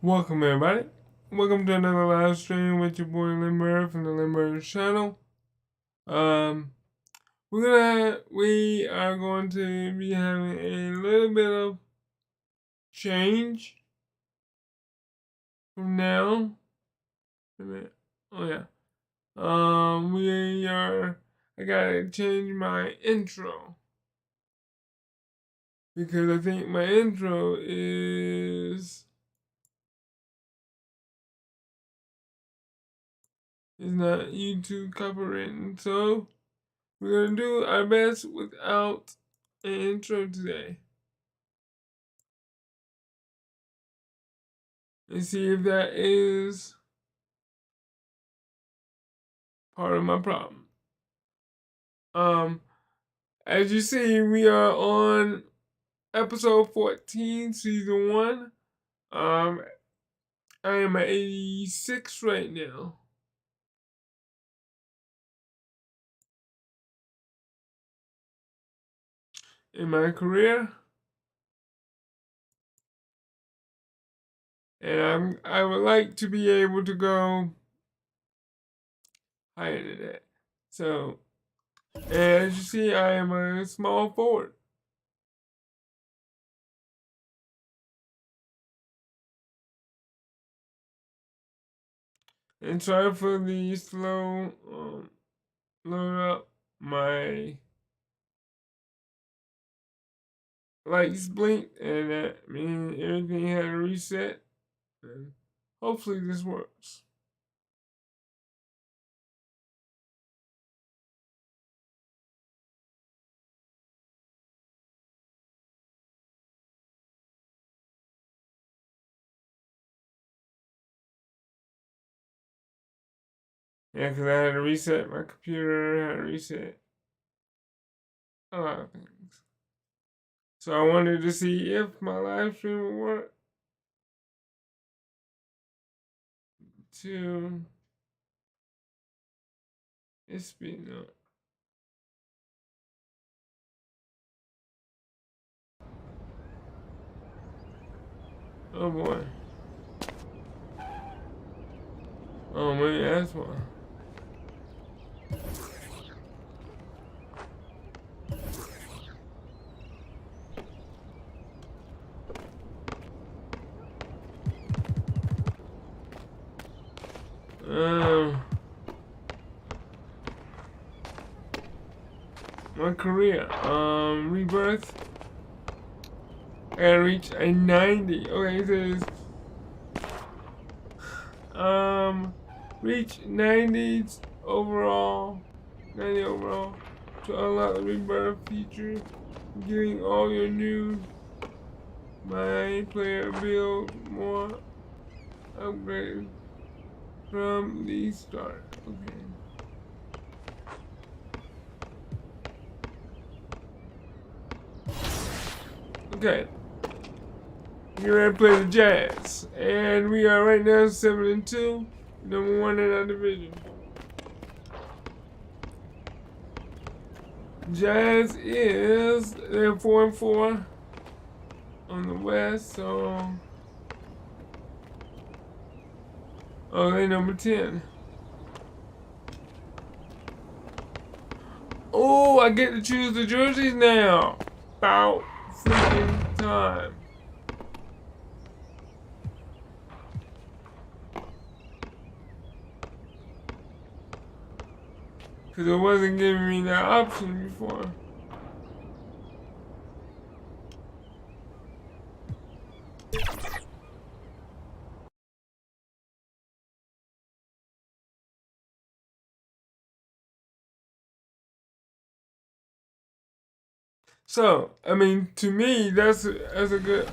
Welcome everybody. Welcome to another live stream with your boy Lindberg from the Lindberg channel. We are going to be having a little bit of change from now. Oh yeah. I gotta change my intro because I think my intro is not YouTube copywritten, so we're gonna do our best without an intro today. And see if that is part of my problem. As you see, we are on episode 14, season 1. I am at 86 right now. In my career. And I would like to be able to go higher than that. So, as you see, I am a small forward. And sorry for the slow load up. My lights blinked and that means everything had to reset. And hopefully this works. Yeah, because I had to reset my computer, I had to reset a lot of things. So I wanted to see if my live stream would work. It's speeding up. Oh boy. Oh, maybe that's why. My career, rebirth. I gotta reach a 90. Okay, it says, reach 90 overall, to unlock the rebirth feature, getting all your new my player build more upgrades from the start. Okay. We're ready to play the Jazz. And we are right now 7-2. Number 1 in our division. Jazz is, they're 4-4 on the West, so. Oh, they're number 10. Oh, I get to choose the jerseys now. About freaking time. Because it wasn't giving me that option before. So, I mean, to me, that's a good,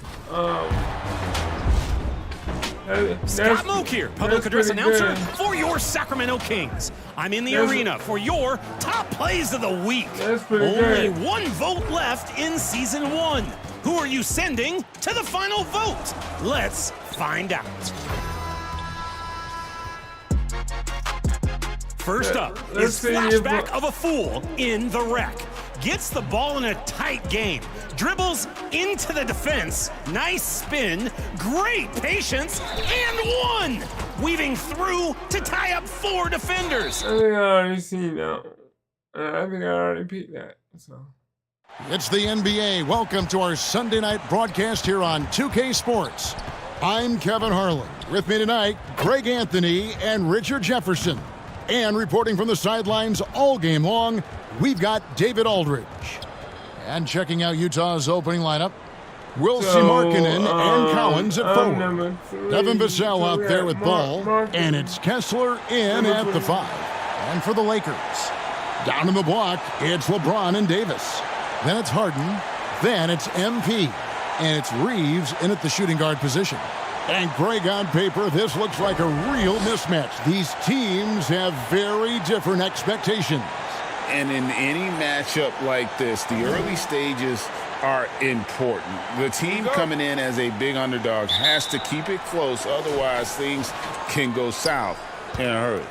Scott Moak here, public address announcer for your Sacramento Kings. I'm in the arena for your top plays of the week. Only one vote left in season 1. Who are you sending to the final vote? Let's find out. First up is Flashback of a Fool in the Wreck. gets the ball in a tight game, dribbles into the defense, nice spin, great patience, and one! Weaving through to tie up 4 defenders. I think I already seen that. I think I already peeped that. So. It's the NBA. Welcome to our Sunday night broadcast here on 2K Sports. I'm Kevin Harlan. With me tonight, Greg Anthony and Richard Jefferson. And reporting from the sidelines all game long, we've got David Aldridge. And checking out Utah's opening lineup, Wilson Markkanen and Collins at forward. Devin Vassell out there with ball. And it's Kessler in at the 5. And for the Lakers, down in the block, it's LeBron and Davis. Then it's Harden. Then it's MP. And it's Reeves in at the shooting guard position. And Greg, on paper, this looks like a real mismatch. These teams have very different expectations. And in any matchup like this, the early stages are important. The team coming in as a big underdog has to keep it close, otherwise things can go south in a hurry.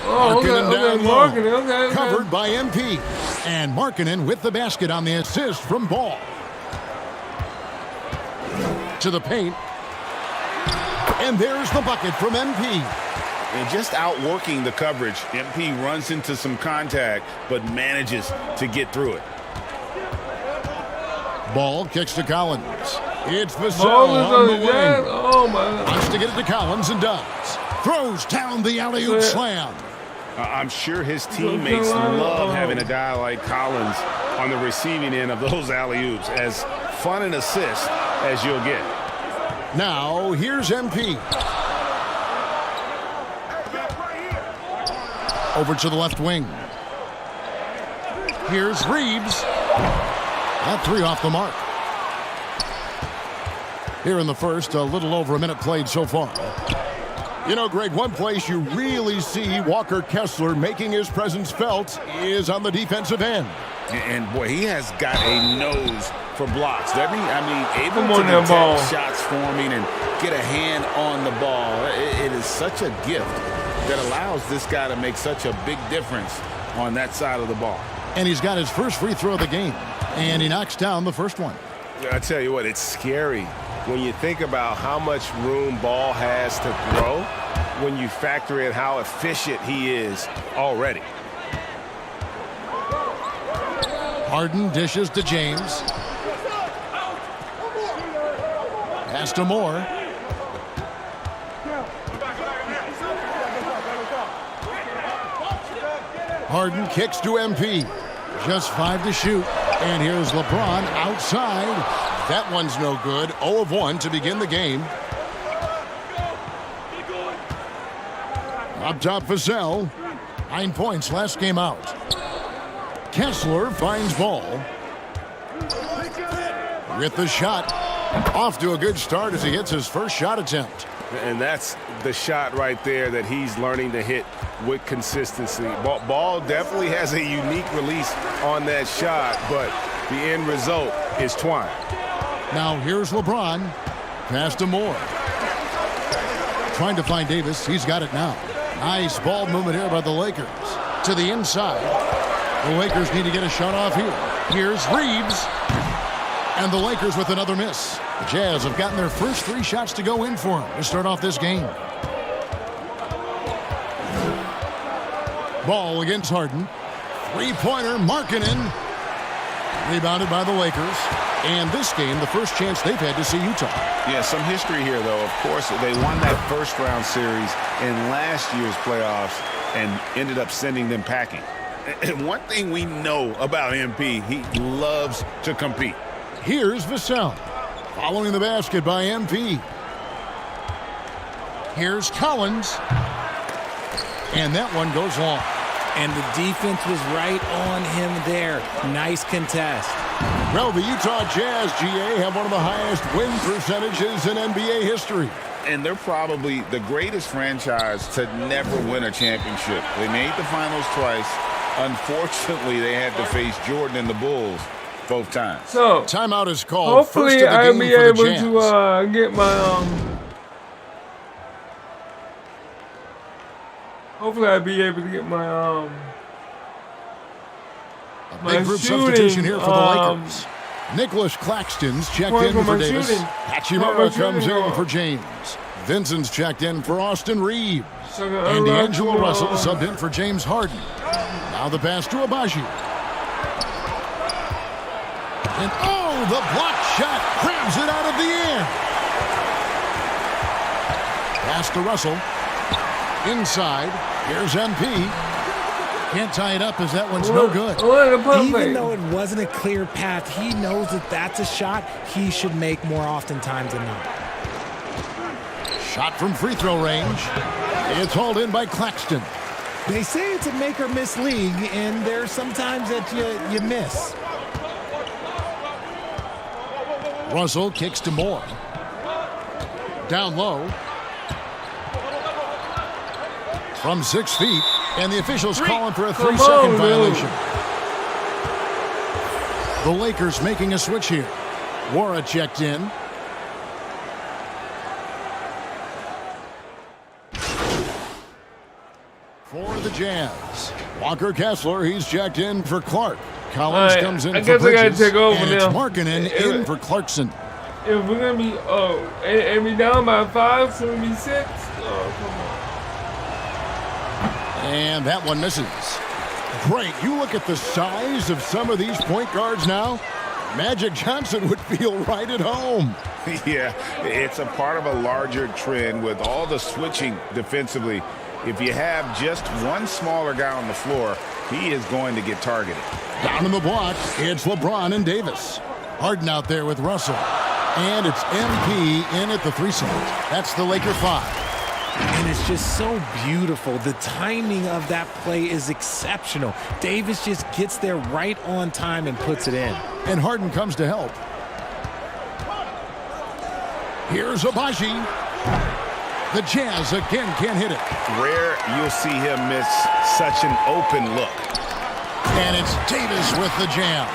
Oh, Markkanen down low, okay. Covered by MP. And Markkanen with the basket on the assist from Ball. To the paint. And there's the bucket from MP. And just outworking the coverage, MP runs into some contact, but manages to get through it. Ball kicks to Collins. It's Vassell on the wing. Oh, my. Wants to get it to Collins and does. Throws down the alley-oop slam. I'm sure his teammates love having a guy like Collins on the receiving end of those alley-oops. As fun an assist as you'll get. Now, here's MP. Over to the left wing. Here's Reeves. That 3 off the mark. Here in the first, a little over a minute played so far. You know, Greg, one place you really see Walker Kessler making his presence felt is on the defensive end. And boy, he has got a nose for blocks, doesn't he? I mean, able to detect shots forming and get a hand on the ball. It is such a gift that allows this guy to make such a big difference on that side of the ball. And he's got his first free throw of the game, and he knocks down the first one. I tell you what, it's scary when you think about how much room Ball has to throw when you factor in how efficient he is already. Harden dishes to James. Pass to Moore. Harden kicks to MP. Just 5 to shoot. And here's LeBron outside. That one's no good. 0 of 1 to begin the game. Up top, Vassell. 9 points last game out. Kessler finds Ball. With the shot. Off to a good start as he hits his first shot attempt. And that's the shot right there that he's learning to hit with consistency. Ball definitely has a unique release on that shot, but the end result is twine. Now here's LeBron. Pass to Moore. Trying to find Davis. He's got it now. Nice ball movement here by the Lakers. To the inside. The Lakers need to get a shot off here. Here's Reeves. And the Lakers with another miss. The Jazz have gotten their first 3 shots to go in for them to start off this game. Ball against Harden. 3-pointer, Markkanen. Rebounded by the Lakers. And this game, the first chance they've had to see Utah. Yeah, some history here, though. Of course, they won that first-round series in last year's playoffs and ended up sending them packing. And one thing we know about MP, he loves to compete. Here's Vassell. Following the basket by MP. Here's Collins. And that one goes long. And the defense was right on him there. Nice contest. Well, the Utah Jazz, GA, have one of the highest win percentages in NBA history. And they're probably the greatest franchise to never win a championship. They made the finals twice. Unfortunately, they had to face Jordan and the Bulls both times. So, timeout is called. Hopefully, I'll be able to get my Hopefully I'll be able to get my A big group substitution here for the Lakers. Nicholas Claxton's checked in for Davis. Hachimura comes in for James. Vincent's checked in for Austin Reeves. And D'Angelo Russell subbed in for James Harden. Now the pass to Abaji. And oh, the block shot grabs it out of the air. Pass to Russell. Inside. Here's MP. Can't tie it up as that one's no good. Even though it wasn't a clear path, he knows that that's a shot he should make more oftentimes than not. Shot from free throw range. It's hauled in by Claxton. They say it's a make or miss league, and there's sometimes that you miss. Russell kicks to Moore. Down low. From 6 feet, and the officials calling for a 3-second violation. The Lakers making a switch here. Wara checked in. For the Jazz. Walker Kessler, he's checked in for Clark. Collins comes in for Bridges, and it's Markkanen in for Clarkson. If we're going to be, and we down by 5, so we'll be 6. Oh, come on. And that one misses. Great. You look at the size of some of these point guards now. Magic Johnson would feel right at home. Yeah, it's a part of a larger trend with all the switching defensively. If you have just one smaller guy on the floor, he is going to get targeted. Down in the block, it's LeBron and Davis. Harden out there with Russell. And it's MP in at the 3 slot. That's the Laker 5. And it's just so beautiful. The timing of that play is exceptional. Davis just gets there right on time and puts it in. And Harden comes to help. Here's Abaji. The Jazz again can't hit it. Rare you'll see him miss such an open look. And it's Davis with the jam.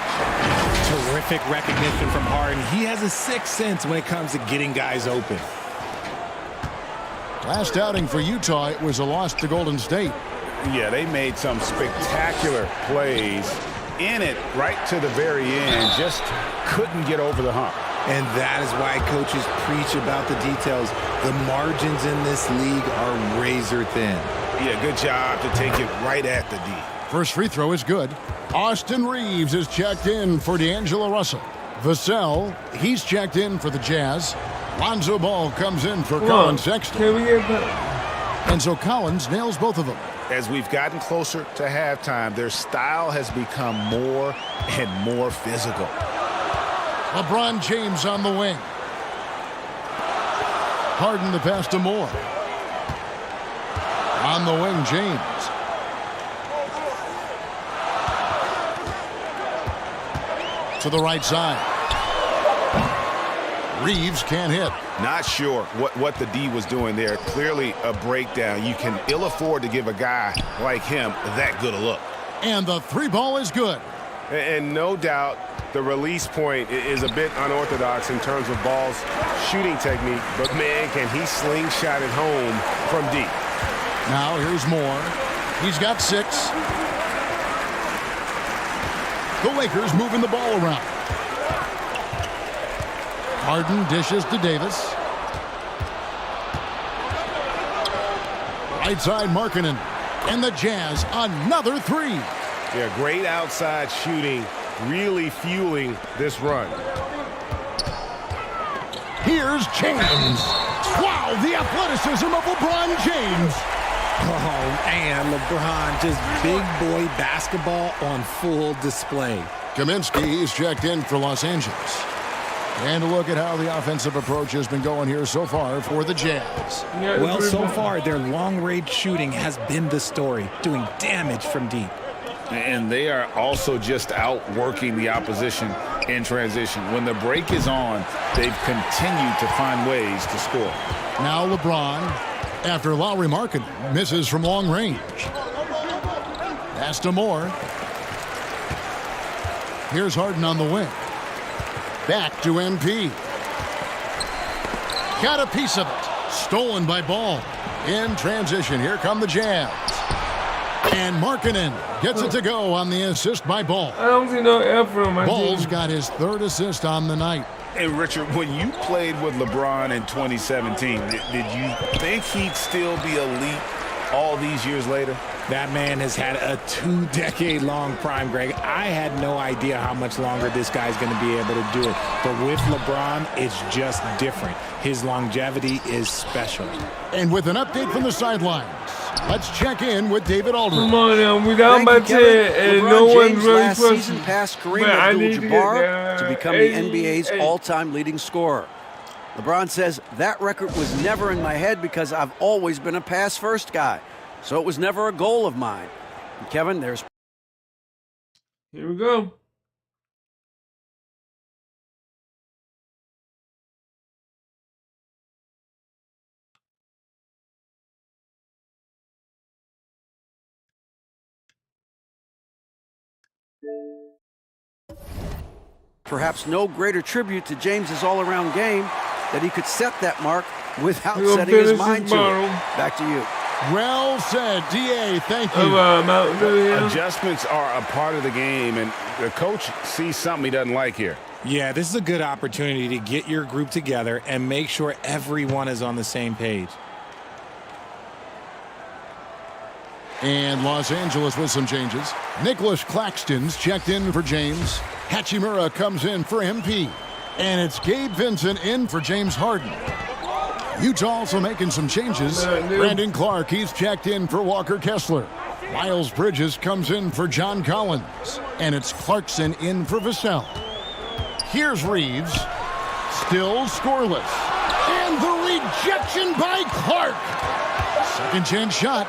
Terrific recognition from Harden. He has a sixth sense when it comes to getting guys open. Last outing for Utah, it was a loss to Golden State. Yeah, they made some spectacular plays in it right to the very end. Just couldn't get over the hump. And that is why coaches preach about the details. The margins in this league are razor thin. Yeah, good job to take it right at the D. First free throw is good. Austin Reeves is checked in for D'Angelo Russell. Vassell, he's checked in for the Jazz. Lonzo Ball comes in for Colin Sexton. Can we get that? And so Collins nails both of them. As we've gotten closer to halftime, their style has become more and more physical. LeBron James on the wing. Harden the pass to Moore. On the wing, James. To the right side. Reeves can't hit. Not sure what the D was doing there. Clearly a breakdown. You can ill afford to give a guy like him that good a look. And the three ball is good. And no doubt the release point is a bit unorthodox in terms of Ball's shooting technique. But, man, can he slingshot it home from deep. Now here's Moore. He's got 6. The Lakers moving the ball around. Harden dishes to Davis. Right side Markkanen. And the Jazz another 3. Yeah, great outside shooting, really fueling this run. Here's James. Wow, the athleticism of LeBron James. Oh, man, LeBron, just big boy basketball on full display. Kaminsky is checked in for Los Angeles. And a look at how the offensive approach has been going here so far for the Jazz. Well, so far, their long-range shooting has been the story, doing damage from deep. And they are also just outworking the opposition in transition. When the break is on, they've continued to find ways to score. Now LeBron, after Lauri Markkanen misses from long range. Pass to Moore. Here's Harden on the wing. Back to MP. Got a piece of it. Stolen by Ball. In transition, here come the Jazz. And Markkanen gets it to go on the assist by Ball. I don't see no effort on my Ball's team. got his 3rd assist on the night. Hey, Richard, when you played with LeBron in 2017, did you think he'd still be elite all these years later? That man has had a 2-decade-long prime, Greg. I had no idea how much longer this guy's going to be able to do it. But with LeBron, it's just different. His longevity is special. And with an update from the sidelines, let's check in with David Aldridge. Come on now, we down by 10, and LeBron no one's James really last pushing. season passed Kareem Man, I need to get Abdul-Jabbar to become the 88. NBA's all-time leading scorer. LeBron says, that record was never in my head because I've always been a pass-first guy. So it was never a goal of mine. And Kevin, there's... Here we go. perhaps no greater tribute to James's all-around game that he could set that mark without We'll setting his finish mind this to it. bottle. Back to you. Well said, D.A. Thank you. Mountain Dew. Adjustments are a part of the game, and the coach sees something he doesn't like here. Yeah, this is a good opportunity to get your group together and make sure everyone is on the same page. And Los Angeles with some changes. Nicholas Claxton's checked in for James. Hachimura comes in for MP. And it's Gabe Vincent in for James Harden. Utah also making some changes. Brandon Clark, he's checked in for Walker Kessler. Miles Bridges comes in for John Collins. And it's Clarkson in for Vassell. Here's Reeves. Still scoreless. And the rejection by Clark. Second chance shot.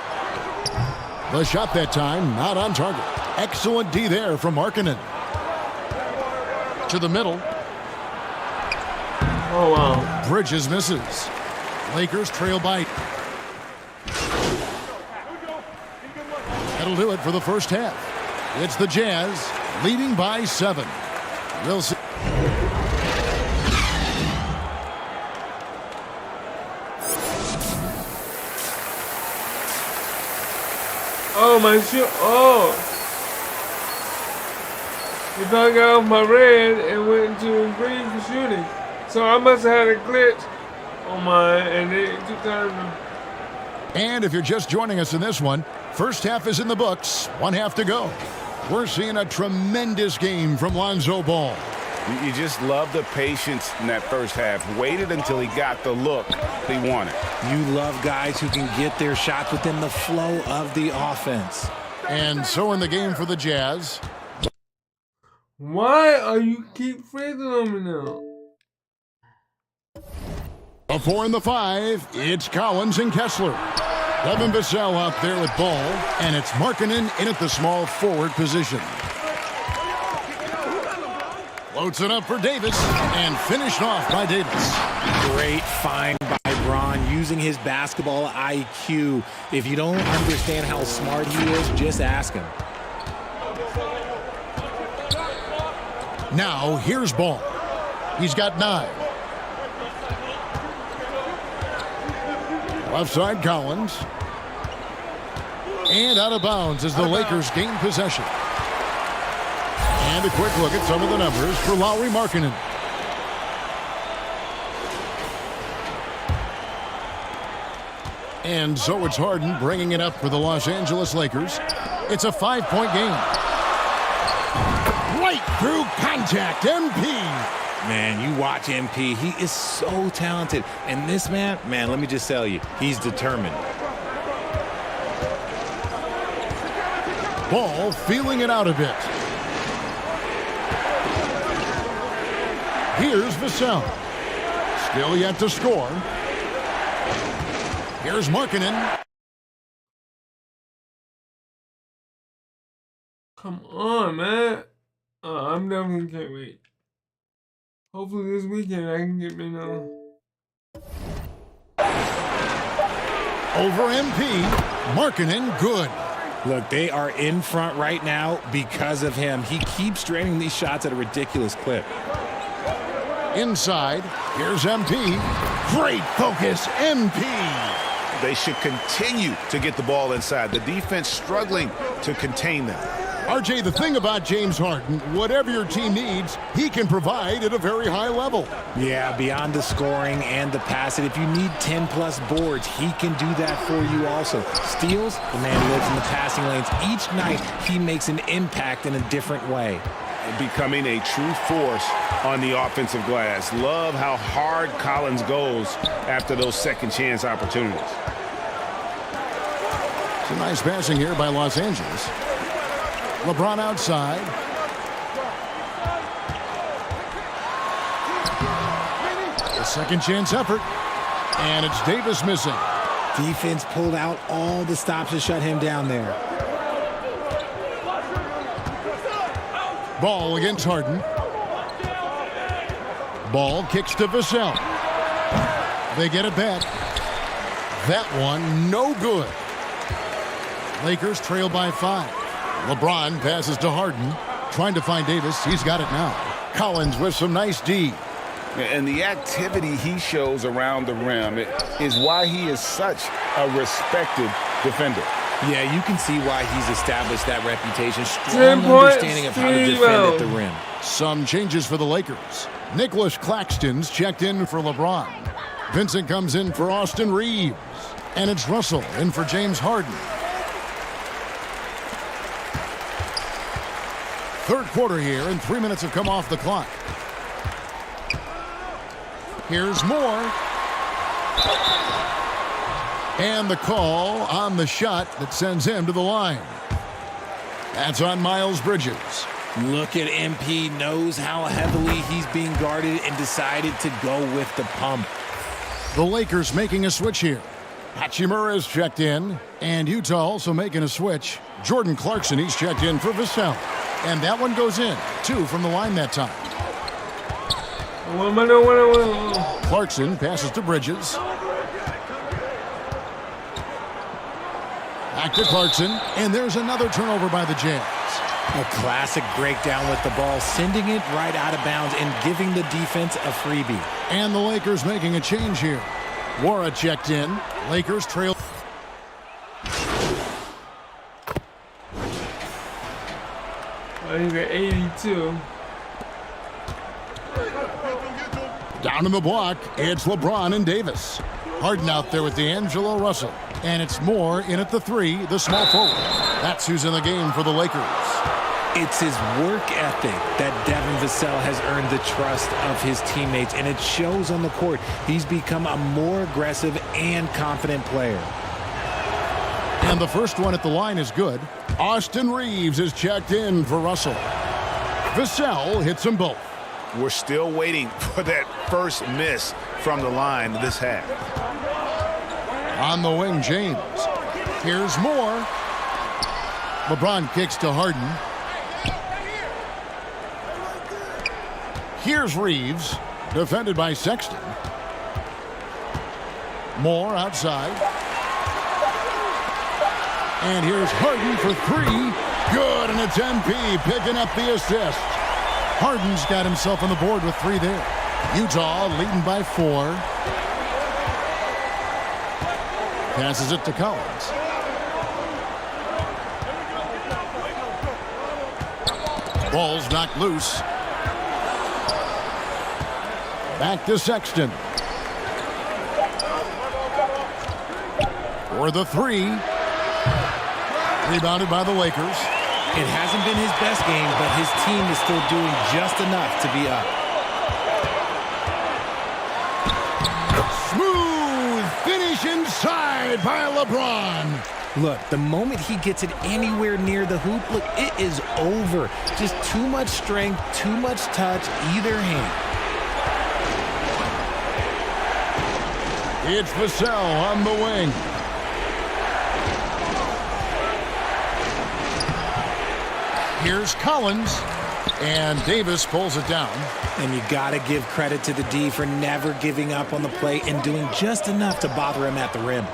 The shot that time not on target. Excellent D there from Markkanen. To the middle. Oh, wow. Bridges misses. Lakers trail by. That'll do it for the first half. It's the Jazz leading by 7. We'll see. Oh, my shoe. Oh. If I got off my red and went into green for shooting. So I must have had a glitch on mine, and it took time to... And if you're just joining us in this one, first half is in the books. 1 half to go. We're seeing a tremendous game from Lonzo Ball. You just love the patience in that first half. Waited until he got the look he wanted. You love guys who can get their shots within the flow of the offense. And so in the game for the Jazz. Why are you keep freezing on me now? A 4 and the 5, it's Collins and Kessler. Devin Vassell out there with ball, and it's Markkanen in at the small forward position. Floats it up for Davis, and finished off by Davis. Great find by Bron, using his basketball IQ. If you don't understand how smart he is, just ask him. Now, here's Ball. He's got 9. Left side, Collins. And out of bounds as the Lakers gain possession. And a quick look at some of the numbers for Lauri Markkanen. And so it's Harden bringing it up for the Los Angeles Lakers. It's a 5-point game. Right through contact, MP. Man, you watch MP. He is so talented. And this man, let me just tell you, he's determined. Ball feeling it out a bit. Here's Vassell. Still yet to score. Here's Markkanen. Come on, man. I'm definitely can't wait. Hopefully this weekend I can get me now. Over MP. Markkanen good. Look, they are in front right now because of him. He keeps draining these shots at a ridiculous clip. Inside, here's MP. Great focus, MP. they should continue to get the ball inside. The defense struggling to contain them. RJ, the thing about James Harden, whatever your team needs, he can provide at a very high level. Yeah, beyond the scoring and the passing, if you need 10-plus boards, he can do that for you also. Steals, the man lives in the passing lanes. Each night, he makes an impact in a different way. Becoming a true force on the offensive glass. Love how hard Collins goes after those second chance opportunities. Some nice passing here by Los Angeles. LeBron outside. A second chance effort. And it's Davis missing. Defense pulled out all the stops to shut him down there. Ball against Harden. Ball kicks to Vassell. They get it back. That one, no good. Lakers trail by 5. LeBron passes to Harden. Trying to find Davis. He's got it now. Collins with some nice D. And the activity he shows around the rim is why he is such a respected defender. Yeah, you can see why he's established that reputation. Strong understanding of how to defend at the rim. Some changes for the Lakers. Nicholas Claxton's checked in for LeBron. Vincent comes in for Austin Reeves. And it's Russell in for James Harden. Third quarter here, and 3 minutes have come off the clock. Here's Moore. And the call on the shot that sends him to the line. That's on Miles Bridges. Look at MP, knows how heavily he's being guarded and decided to go with the pump. The Lakers making a switch here. Hachimura's checked in, and Utah also making a switch. Jordan Clarkson, he's checked in for Vassell. And that one goes in. 2 from the line that time. Clarkson passes to Bridges. Back to Clarkson, and there's another turnover by the Jazz. A classic breakdown with the ball, sending it right out of bounds and giving the defense a freebie. And the Lakers making a change here. Wara checked in. Lakers trail. He's at 82. Down in the block, it's LeBron and Davis. Harden out there with D'Angelo Russell. And it's Moore in at the 3, the small forward. That's who's in the game for the Lakers. It's his work ethic that Devin Vassell has earned the trust of his teammates, and it shows on the court. He's become a more aggressive and confident player. And the first one at the line is good. Austin Reeves is checked in for Russell. Vassell hits them both. We're still waiting for that first miss from the line this half. On the wing, James. Here's Moore. LeBron kicks to Harden. Here's Reeves, defended by Sexton. Moore outside. And here's Harden for 3. Good, and it's MP picking up the assist. Harden's got himself on the board with 3 there. Utah leading by 4. Passes it to Collins. Ball's knocked loose. Back to Sexton. For the 3. Rebounded by the Lakers. It hasn't been his best game, but his team is still doing just enough to be up. Smooth finish inside by LeBron. Look, the moment he gets it anywhere near the hoop, look, it is over. Just too much strength, too much touch, either hand. It's Vassell on the wing. Here's Collins, and Davis pulls it down. And you got to give credit to the D for never giving up on the play and doing just enough to bother him at the rim.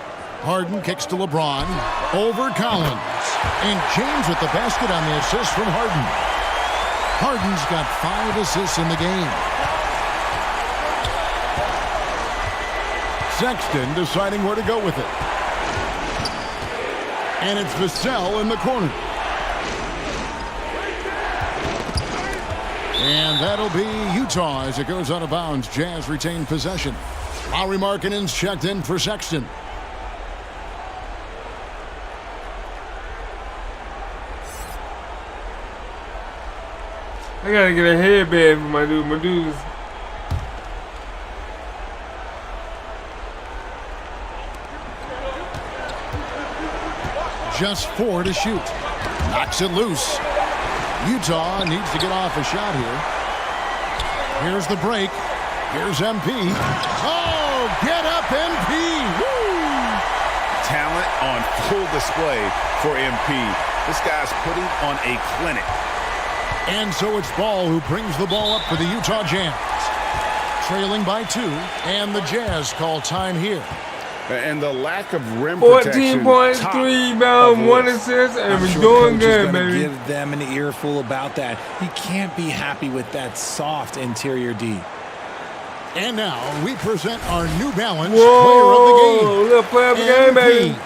Harden kicks to LeBron, over Collins. And James with the basket on the assist from Harden. Harden's got 5 assists in the game. Sexton deciding where to go with it. And it's Vassell in the corner. And that'll be Utah as it goes out of bounds. Jazz retain possession. Lauri Markkanen's checked in for Sexton. I gotta get a headband for my dude. My dude's just 4 to shoot. Knocks it loose. Utah needs to get off a shot here. Here's the break. Here's MP. Oh, get up, MP. Woo! Talent on full display for MP. This guy's putting on a clinic. And so it's Ball who brings the ball up for the Utah Jazz. Trailing by 2, and the Jazz call time here. And the lack of rim protection. 14.3 rebound, 1 assist, and we're doing good, baby. Give them an earful about that. He can't be happy with that soft interior D. And now we present our New Balance player of the game. Little player of the game, baby.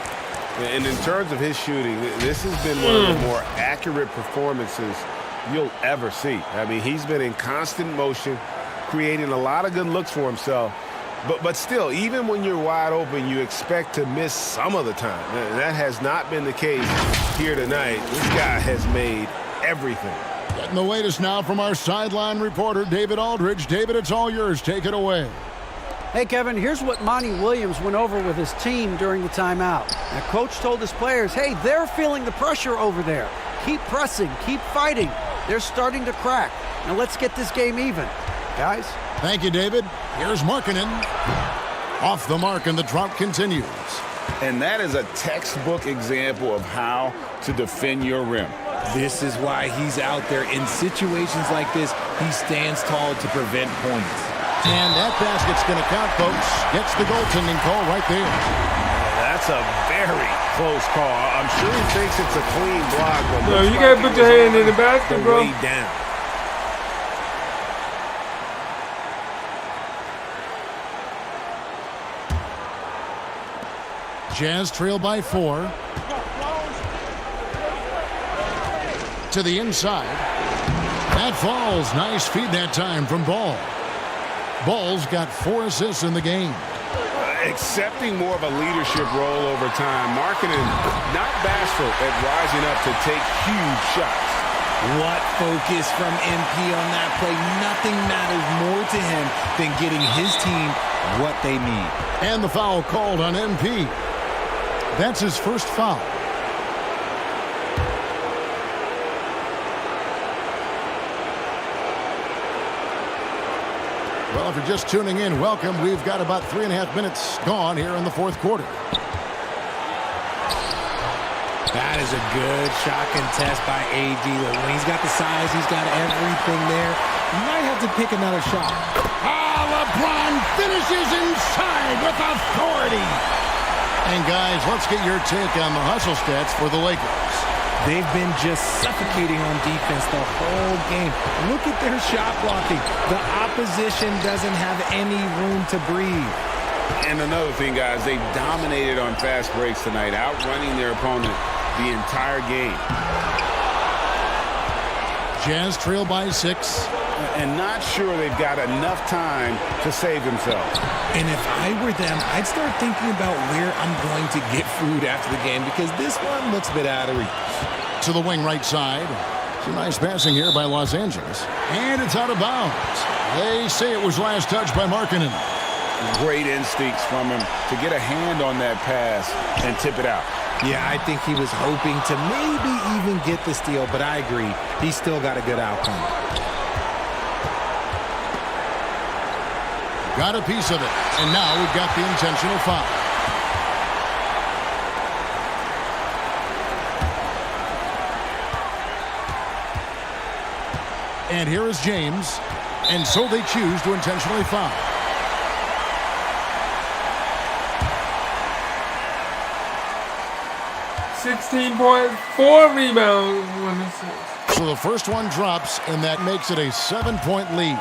And in terms of his shooting, this has been one of the more accurate performances you'll ever see. I mean, he's been in constant motion, creating a lot of good looks for himself. But still, even when you're wide open, you expect to miss some of the time. That has not been the case here tonight. This guy has made everything. Getting the latest now from our sideline reporter, David Aldridge. David, it's all yours. Take it away. Hey, Kevin, here's what Monty Williams went over with his team during the timeout. Now, Coach told his players, hey, they're feeling the pressure over there. Keep pressing. Keep fighting. They're starting to crack. Now, let's get this game even. Guys? Thank you, David. Here's Markkanen. Off the mark, and the drought continues. And that is a textbook example of how to defend your rim. This is why he's out there. In situations like this, he stands tall to prevent points. And that basket's going to count, folks. Gets the goaltending call right there. That's a very close call. I'm sure he thinks it's a clean block. But No, you got to put your hand in the basket, bro. Way down. Jazz trail by 4. To the inside. That falls. Nice feed that time from Ball. Ball's got 4 assists in the game. Accepting more of a leadership role over time. Markkanen not bashful at rising up to take huge shots. What focus from MP on that play. Nothing matters more to him than getting his team what they need. And the foul called on MP. That's his first foul. Well, if you're just tuning in, welcome. We've got about 3.5 minutes gone here in the fourth quarter. That is a good shot contest by AD. When he's got the size, he's got everything there. You might have to pick another shot. LeBron finishes inside with authority. And guys, let's get your take on the hustle stats for the Lakers. They've been just suffocating on defense the whole game. Look at their shot blocking. The opposition doesn't have any room to breathe. And another thing, guys, they've dominated on fast breaks tonight, outrunning their opponent the entire game. Jazz trail by 6. And not sure they've got enough time to save themselves. And if I were them, I'd start thinking about where I'm going to get food after the game because this one looks a bit out of reach. To the wing right side. Some nice passing here by Los Angeles. And it's out of bounds. They say it was last touched by Markkanen. Great instincts from him to get a hand on that pass and tip it out. Yeah, I think he was hoping to maybe even get the steal, but I agree. He's still got a good outcome. Got a piece of it. And now we've got the intentional foul. And here is James. And so they choose to intentionally foul. .4 rebounds. So the first one drops, and that makes it a 7-point lead.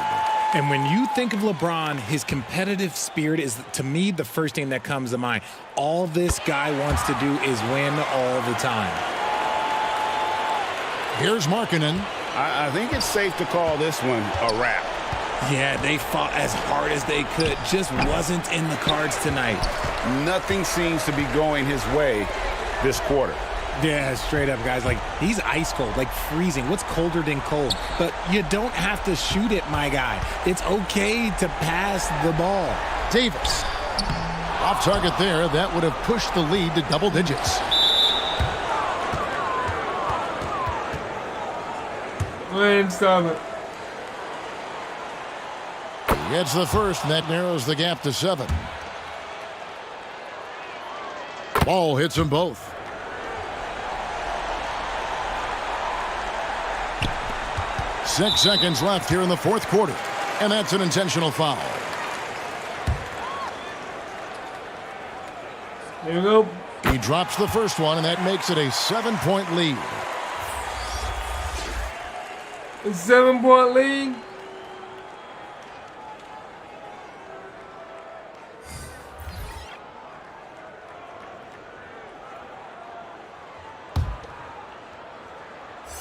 And when you think of LeBron, his competitive spirit is, to me, the first thing that comes to mind. All this guy wants to do is win all the time. Here's Markkanen. I think it's safe to call this one a wrap. Yeah, they fought as hard as they could. Just wasn't in the cards tonight. Nothing seems to be going his way this quarter. Yeah, straight up, guys. Like, he's ice cold, like freezing. What's colder than cold? But you don't have to shoot it, my guy. It's okay to pass the ball. Davis. Off target there. That would have pushed the lead to double digits. Go ahead and stop it. He gets the first, and that narrows the gap to 7. Ball hits them both. Six seconds left here in the fourth quarter, and that's an intentional foul. There you go. He drops the first one, and that makes it a 7-point lead. A 7-point lead.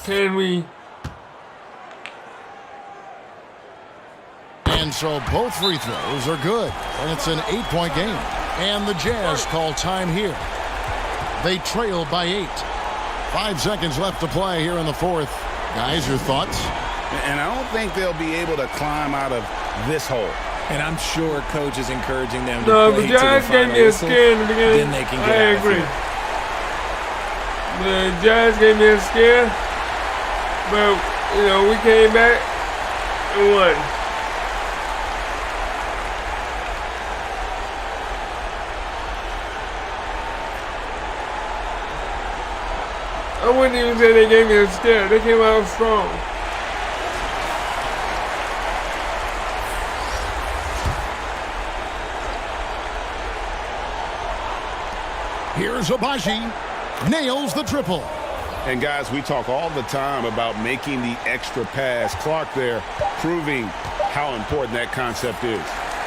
Can we? And so both free throws are good, and it's an 8-point game. And the Jazz call time here. They trail by 8. 5 seconds left to play here in the fourth. Guys, your thoughts? And I don't think they'll be able to climb out of this hole. And I'm sure Coach is encouraging them to No, play the to the Jazz gave final me a whistle. scare in the beginning. Then they can get I out of agree. here. The Jazz gave me a scare, but we came back and won. I wouldn't even say they gave me a scare. They came out strong. Here's Abaji. Nails the triple. And guys, we talk all the time about making the extra pass. Clark there proving how important that concept is.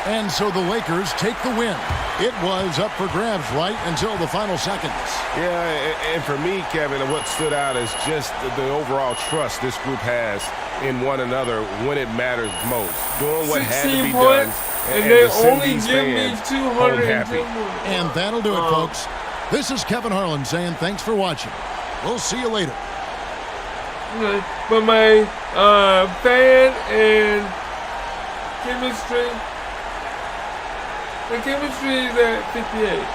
And so the Lakers take the win. It was up for grabs right until the final seconds. Yeah, and for me, Kevin, what stood out is just the overall trust this group has in one another when it matters most. Doing what had to be done. And they to send only these give me fans 210 home happy. more. And that'll do it, folks. This is Kevin Harlan saying thanks for watching. We'll see you later. Okay, but my fan and chemistry, the chemistry is at 58.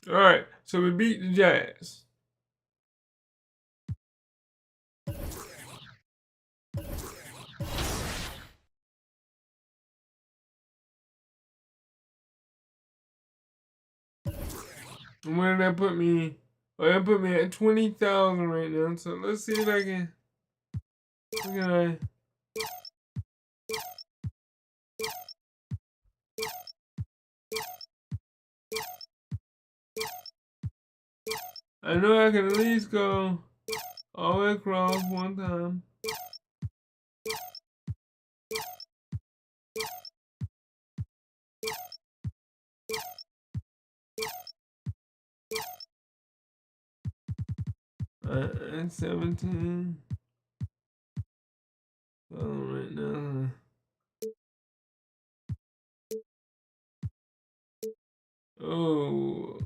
All right, so we beat the Jazz. And where did that put me? Oh, that put me at 20,000 right now. So let's see if I can. Okay. I know I can at least go all the way across one time. And 17. Oh, right now. Oh.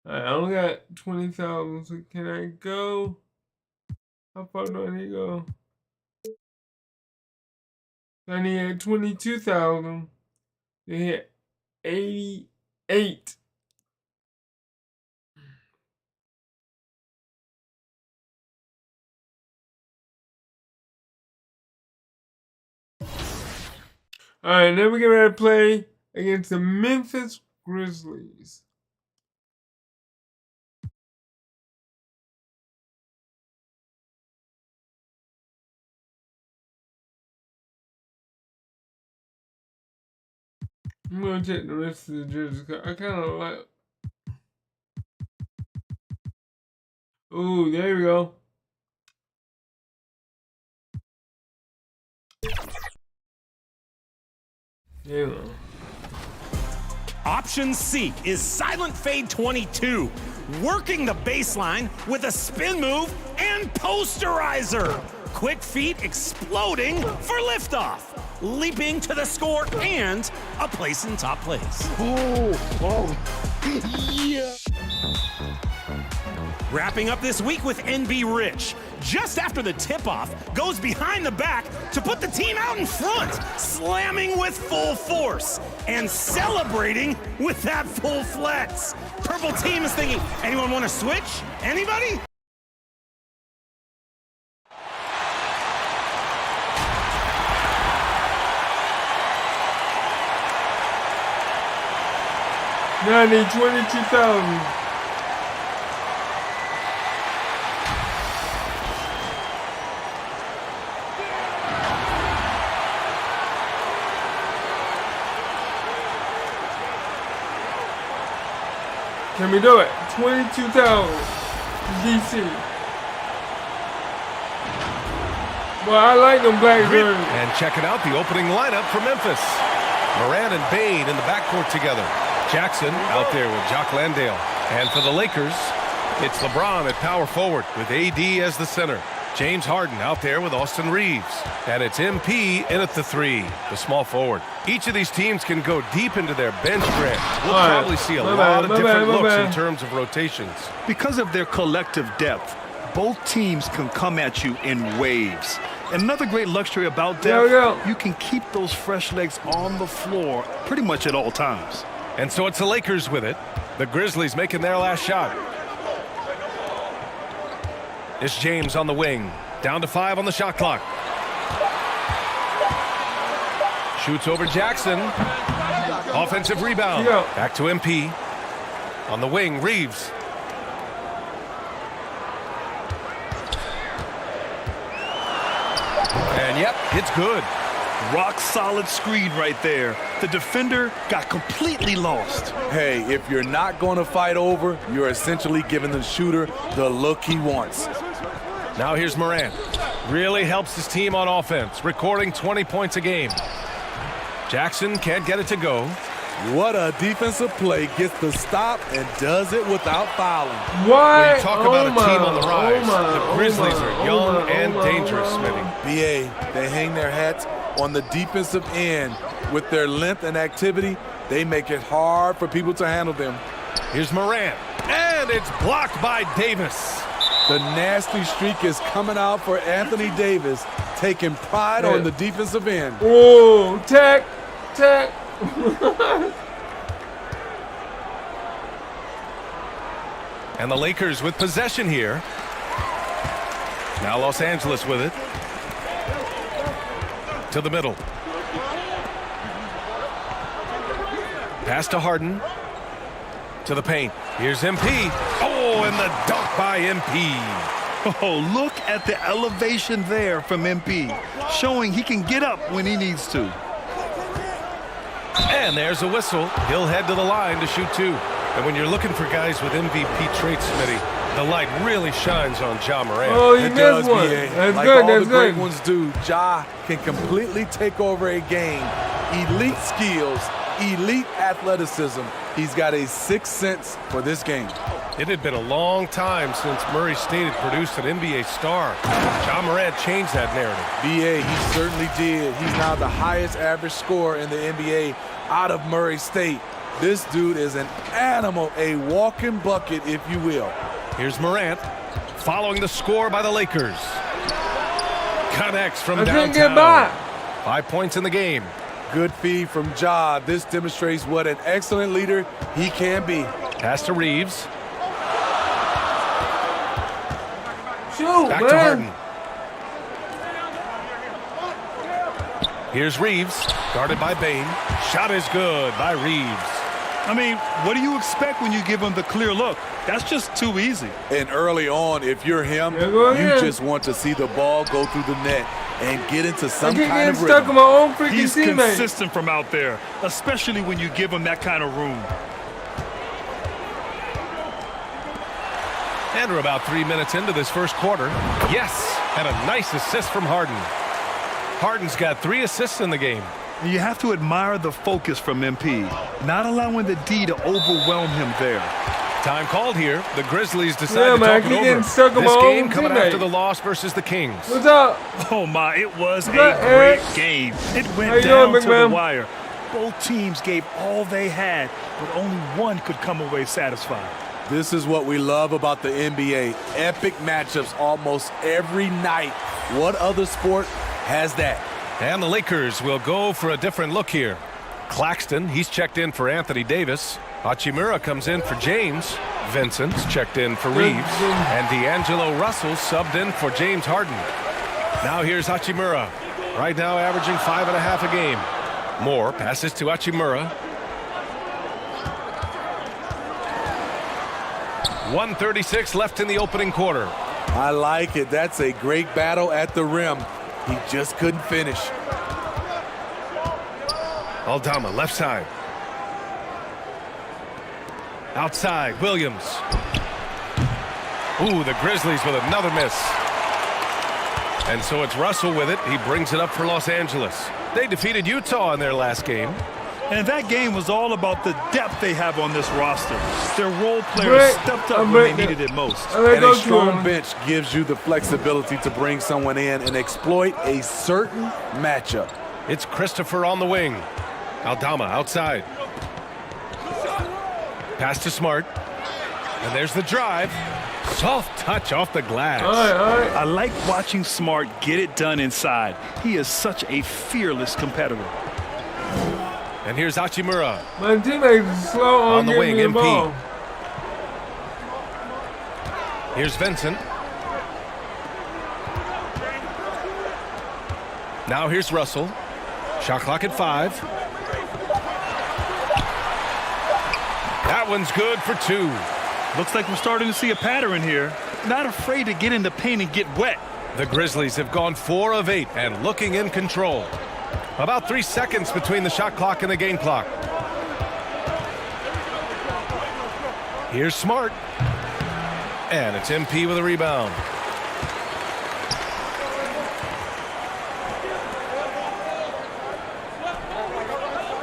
I only got 20,000, so can I go? How far do I need to go? I need 22,000 to hit 88. Alright, then we get ready to play against the Memphis Grizzlies. I'm gonna take the rest of the jerseys. I kind of like. Ooh, there we go. There we go. Option C is Silent Fade 22, working the baseline with a spin move and posterizer. Quick feet exploding for liftoff, leaping to the score and a place in top place. Yeah. Wrapping up this week with NB Rich. Just after the tip-off, goes behind the back to put the team out in front, slamming with full force and celebrating with that full flex. Purple team is thinking, anyone want to switch? Anybody? Now I need 22,000. Can we do it? 22,000 DC. Well, I like them black jerseys. And checking out the opening lineup for Memphis. Moran and Bain in the backcourt together. Jackson out there with Jock Landale. And for the Lakers, it's LeBron at power forward with AD as the center. James Harden out there with Austin Reeves. And it's MP in at the 3, the small forward. Each of these teams can go deep into their bench stretch. We'll probably see a lot of different looks in terms of rotations. Because of their collective depth, both teams can come at you in waves. Another great luxury about depth, you can keep those fresh legs on the floor pretty much at all times. And so it's the Lakers with it. The Grizzlies making their last shot. It's James on the wing. Down to 5 on the shot clock. Shoots over Jackson. Offensive rebound. Back to MP. On the wing, Reeves. And yep, it's good. Rock solid screen right there. The defender got completely lost. Hey, if you're not going to fight over, you're essentially giving the shooter the look he wants. Now here's Morant. Really helps his team on offense, recording 20 points a game. Jackson can't get it to go. What a defensive play. Gets the stop and does it without fouling. What? When you talk about a team on the rise, the Grizzlies are young and dangerous, Smitty. BA, they hang their hats on the defensive end. With their length and activity, they make it hard for people to handle them. Here's Morant, and it's blocked by Davis. The nasty streak is coming out for Anthony Davis, taking pride on the defensive end. Oh, tech. And the Lakers with possession here. Now Los Angeles with it. To the middle. Pass to Harden. To the paint. Here's MP. Oh, and the dunk by MP. Oh, look at the elevation there from MP, showing he can get up when he needs to. And there's a whistle. He'll head to the line to shoot 2. And when you're looking for guys with MVP traits, Smitty, the light really shines on Ja Morant. Oh, you missed one. That's like good. All That's the good. great ones do, Ja can completely take over a game. Elite skills, elite athleticism. He's got a sixth sense for this game. It had been a long time since Murray State had produced an NBA star. Ja Morant changed that narrative. BA, he certainly did. He's now the highest average scorer in the NBA out of Murray State. This dude is an animal, a walking bucket, if you will. Here's Morant, following the score by the Lakers. Connects from I downtown. can't get by. 5 points in the game. Good feed from Ja. This demonstrates what an excellent leader he can be. Pass to Reeves. Shoot, Back man. to Harden. Here's Reeves, guarded by Bain. Shot is good by Reeves. I mean, what do you expect when you give him the clear look? That's just too easy. And early on, if you're him, you just want to see the ball go through the net and get into some kind of rhythm. Stuck in my own freaking He's teammate. consistent from out there, especially when you give him that kind of room. And we're about 3 minutes into this first quarter. Yes, and a nice assist from Harden. Harden's got 3 assists in the game. You have to admire the focus from MP, not allowing the D to overwhelm him there. Time called here. The Grizzlies decide to talk it over. This game coming after the loss versus the Kings. What's up? Oh, my, it was a up, great Eric? game. It went How down you doing, to big man? the wire. Both teams gave all they had, but only one could come away satisfied. This is what we love about the NBA. Epic matchups almost every night. What other sport has that? And the Lakers will go for a different look here. Claxton, he's checked in for Anthony Davis. Hachimura comes in for James. Vincent's checked in for Reeves. And D'Angelo Russell subbed in for James Harden. Now here's Hachimura. Right now averaging 5.5 a game. Moore passes to Hachimura. 1:36 left in the opening quarter. I like it. That's a great battle at the rim. He just couldn't finish. Aldama left side. Outside, Williams. Ooh, the Grizzlies with another miss. And so it's Russell with it. He brings it up for Los Angeles. They defeated Utah in their last game. And that game was all about the depth they have on this roster. Their role players stepped up when they needed it most. And a strong bench gives you the flexibility to bring someone in and exploit a certain matchup. It's Christopher on the wing. Aldama outside. Pass to Smart. And there's the drive. Soft touch off the glass. All right. I like watching Smart get it done inside. He is such a fearless competitor. And here's Hachimura. My teammate is slow on the wing, the MP. ball. Here's Vincent. Now here's Russell. Shot clock at 5. That one's good for 2. Looks like we're starting to see a pattern here. Not afraid to get in the paint and get wet. The Grizzlies have gone 4 of 8 and looking in control. About 3 seconds between the shot clock and the game clock. Here's Smart. And it's MP with a rebound.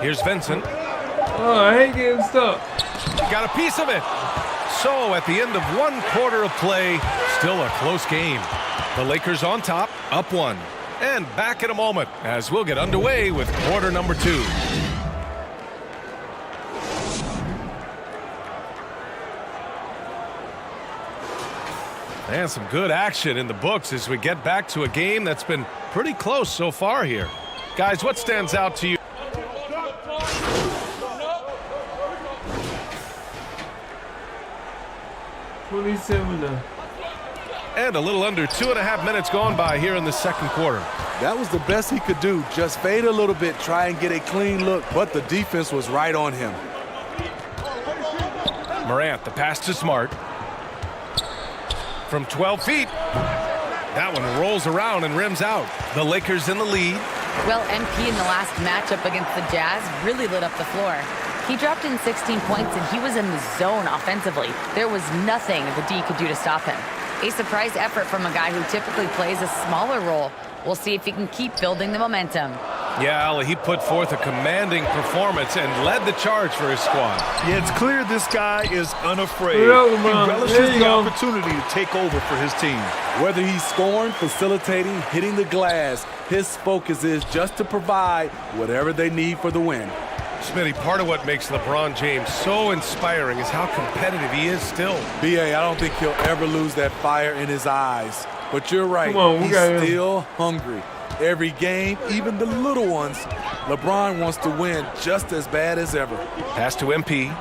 Here's Vincent. Oh, I hate getting stuck. He got a piece of it. So at the end of 1 quarter of play, still a close game. The Lakers on top, up 1. And back in a moment as we'll get underway with quarter number 2. And some good action in the books as we get back to a game that's been pretty close so far here. Guys, what stands out to you? And a little under 2.5 minutes gone by here in the second quarter. That was the best he could do. Just fade a little bit, try and get a clean look, but the defense was right on him. Morant, the pass to Smart. From 12 feet. That one rolls around and rims out. The Lakers in the lead. Well, MP in the last matchup against the Jazz really lit up the floor. He dropped in 16 points and he was in the zone offensively. There was nothing the D could do to stop him. A surprise effort from a guy who typically plays a smaller role. We'll see if he can keep building the momentum. Yeah, Ali, he put forth a commanding performance and led the charge for his squad. Yeah, it's clear this guy is unafraid. He relishes the opportunity to take over for his team. Whether he's scoring, facilitating, hitting the glass, his focus is just to provide whatever they need for the win. Smitty, part of what makes LeBron James so inspiring is how competitive he is still. B.A., I don't think he'll ever lose that fire in his eyes. But you're right, he's still hungry. Every game, even the little ones, LeBron wants to win just as bad as ever. Pass to MP.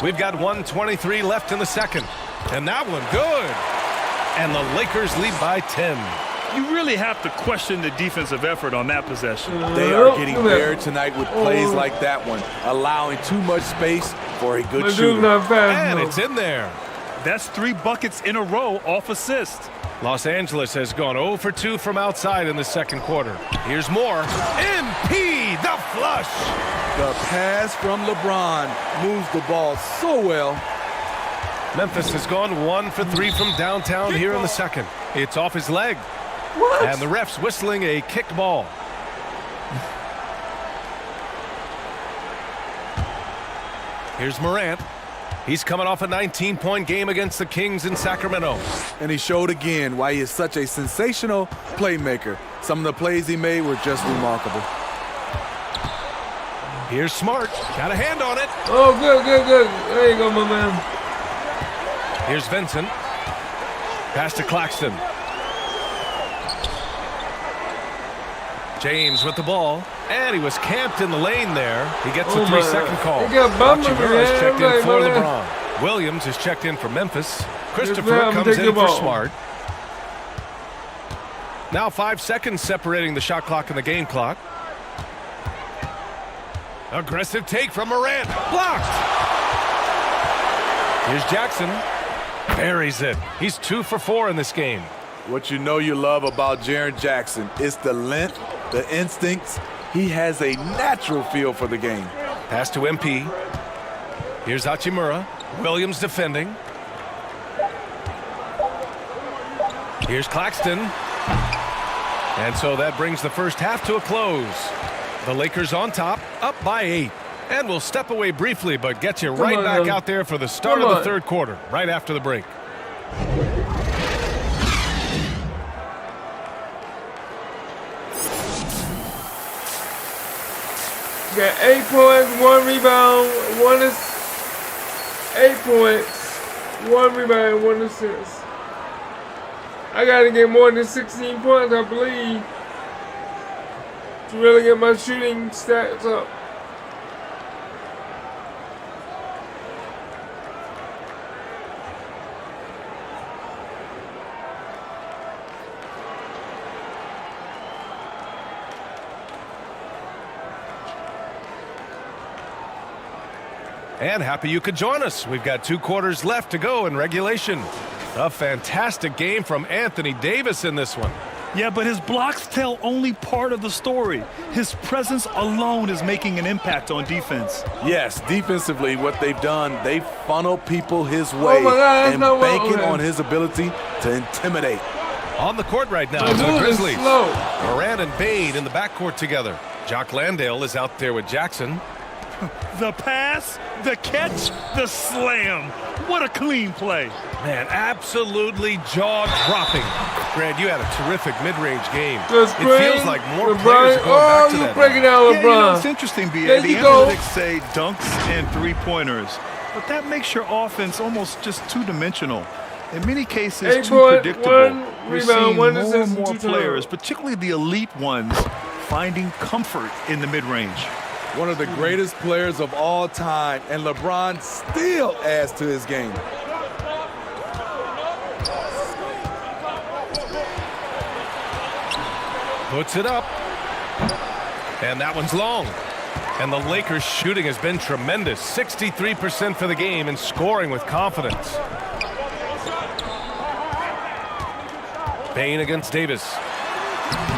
We've got 1:23 left in the second. And that one good. And the Lakers lead by 10. You really have to question the defensive effort on that possession. They are getting buried tonight with plays like that one, allowing too much space for a good shooter. And it's in there. That's 3 buckets in a row off assist. Los Angeles has gone 0 for 2 from outside in the second quarter. Here's more. MP, the flush. The pass from LeBron moves the ball so well. Memphis has gone 1 for 3 from downtown here in the second. It's off his leg. What? And the ref's whistling a kicked ball. Here's Morant. He's coming off a 19-point game against the Kings in Sacramento. And he showed again why he is such a sensational playmaker. Some of the plays he made were just remarkable. Here's Smart. Got a hand on it. Oh, good. There you go, my man. Here's Vincent. Pass to Claxton. James with the ball. And he was camped in the lane there. He gets a 3-second call. Hachimura is checked in for LeBron. Williams is checked in for Memphis. Christopher comes in for Smart. Now 5 seconds separating the shot clock and the game clock. Aggressive take from Morant. Blocked. Here's Jackson. Buries it. He's 2 for 4 in this game. What you know you love about Jaren Jackson is the length, the instincts. He has a natural feel for the game. Pass to MP. Here's Hachimura. Williams defending. Here's Claxton. And so that brings the first half to a close. The Lakers on top, up by 8. And we'll step away briefly, but get you right back out there for the start of the third quarter, right after the break. Got 8 points, 1 rebound, 8 points, 1 rebound, 1 assist. I gotta get more than 16 points, I believe, to really get my shooting stats up. And happy you could join us. We've got 2 quarters left to go in regulation. A fantastic game from Anthony Davis in this one. Yeah, but his blocks tell only part of the story. His presence alone is making an impact on defense. Yes, defensively, what they've done, they funnel people his way and banking on his ability to intimidate. On the court right now, the Grizzlies. Morant and Bane in the backcourt together. Jock Landale is out there with Jackson. The pass, the catch, the slam. What a clean play. Man, absolutely jaw-dropping. Grant, you had a terrific mid-range game. It feels like more players are going back to that. Breaking out LeBron. Yeah, you know, it's interesting, B.A. The analytics say dunks and 3-pointers. But that makes your offense almost just two-dimensional. In many cases, too predictable. We're seeing more and more players, particularly the elite ones, finding comfort in the mid-range. One of the greatest players of all time, and LeBron still adds to his game. Puts it up. And that one's long. And the Lakers' shooting has been tremendous. 63% for the game and scoring with confidence. Bane against Davis.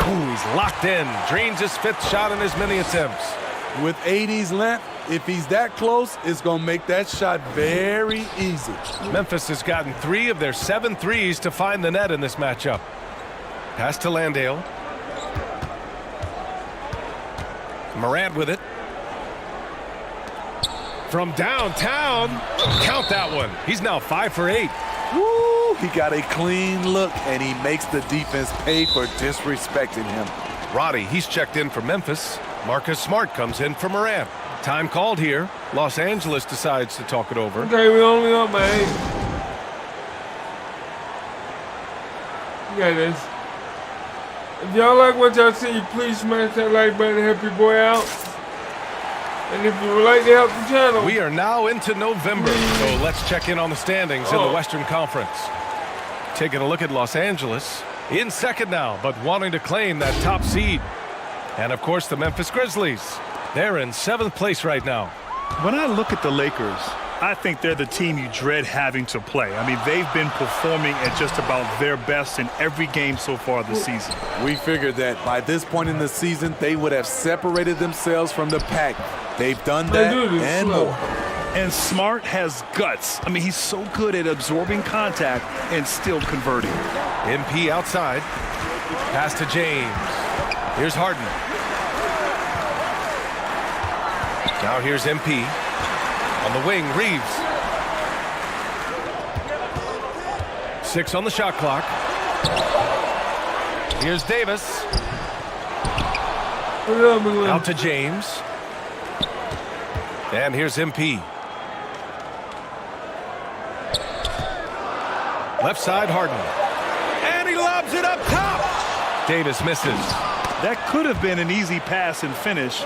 Ooh, he's locked in. Drains his 5th shot in as many attempts. With 80's length, if he's that close, it's going to make that shot very easy. Memphis has gotten 3 of their 7 threes to find the net in this matchup. Pass to Landale. Morant with it. From downtown. Count that one. He's now 5 for 8. Woo! He got a clean look, and he makes the defense pay for disrespecting him. Roddy, he's checked in for Memphis. Marcus Smart comes in for Morant. Time called here. Los Angeles decides to talk it over. Okay, we only up by 8. You got this. If y'all like what y'all see, please smash that like button and help your boy out. And if you would like to help the channel. We are now into November, so let's check in on the standings in the Western Conference. Taking a look at Los Angeles. In second now, but wanting to claim that top seed. And, of course, the Memphis Grizzlies. They're in 7th place right now. When I look at the Lakers, I think they're the team you dread having to play. I mean, they've been performing at just about their best in every game so far this season. We figured that by this point in the season, they would have separated themselves from the pack. They've done that and more. And Smart has guts. I mean, he's so good at absorbing contact and still converting. MP outside. Pass to James. Here's Harden. Now here's MP. On the wing, Reeves. 6 on the shot clock. Here's Davis. Out to James. And here's MP. Left side, Harden. And he lobs it up top. Davis misses. That could have been an easy pass and finish.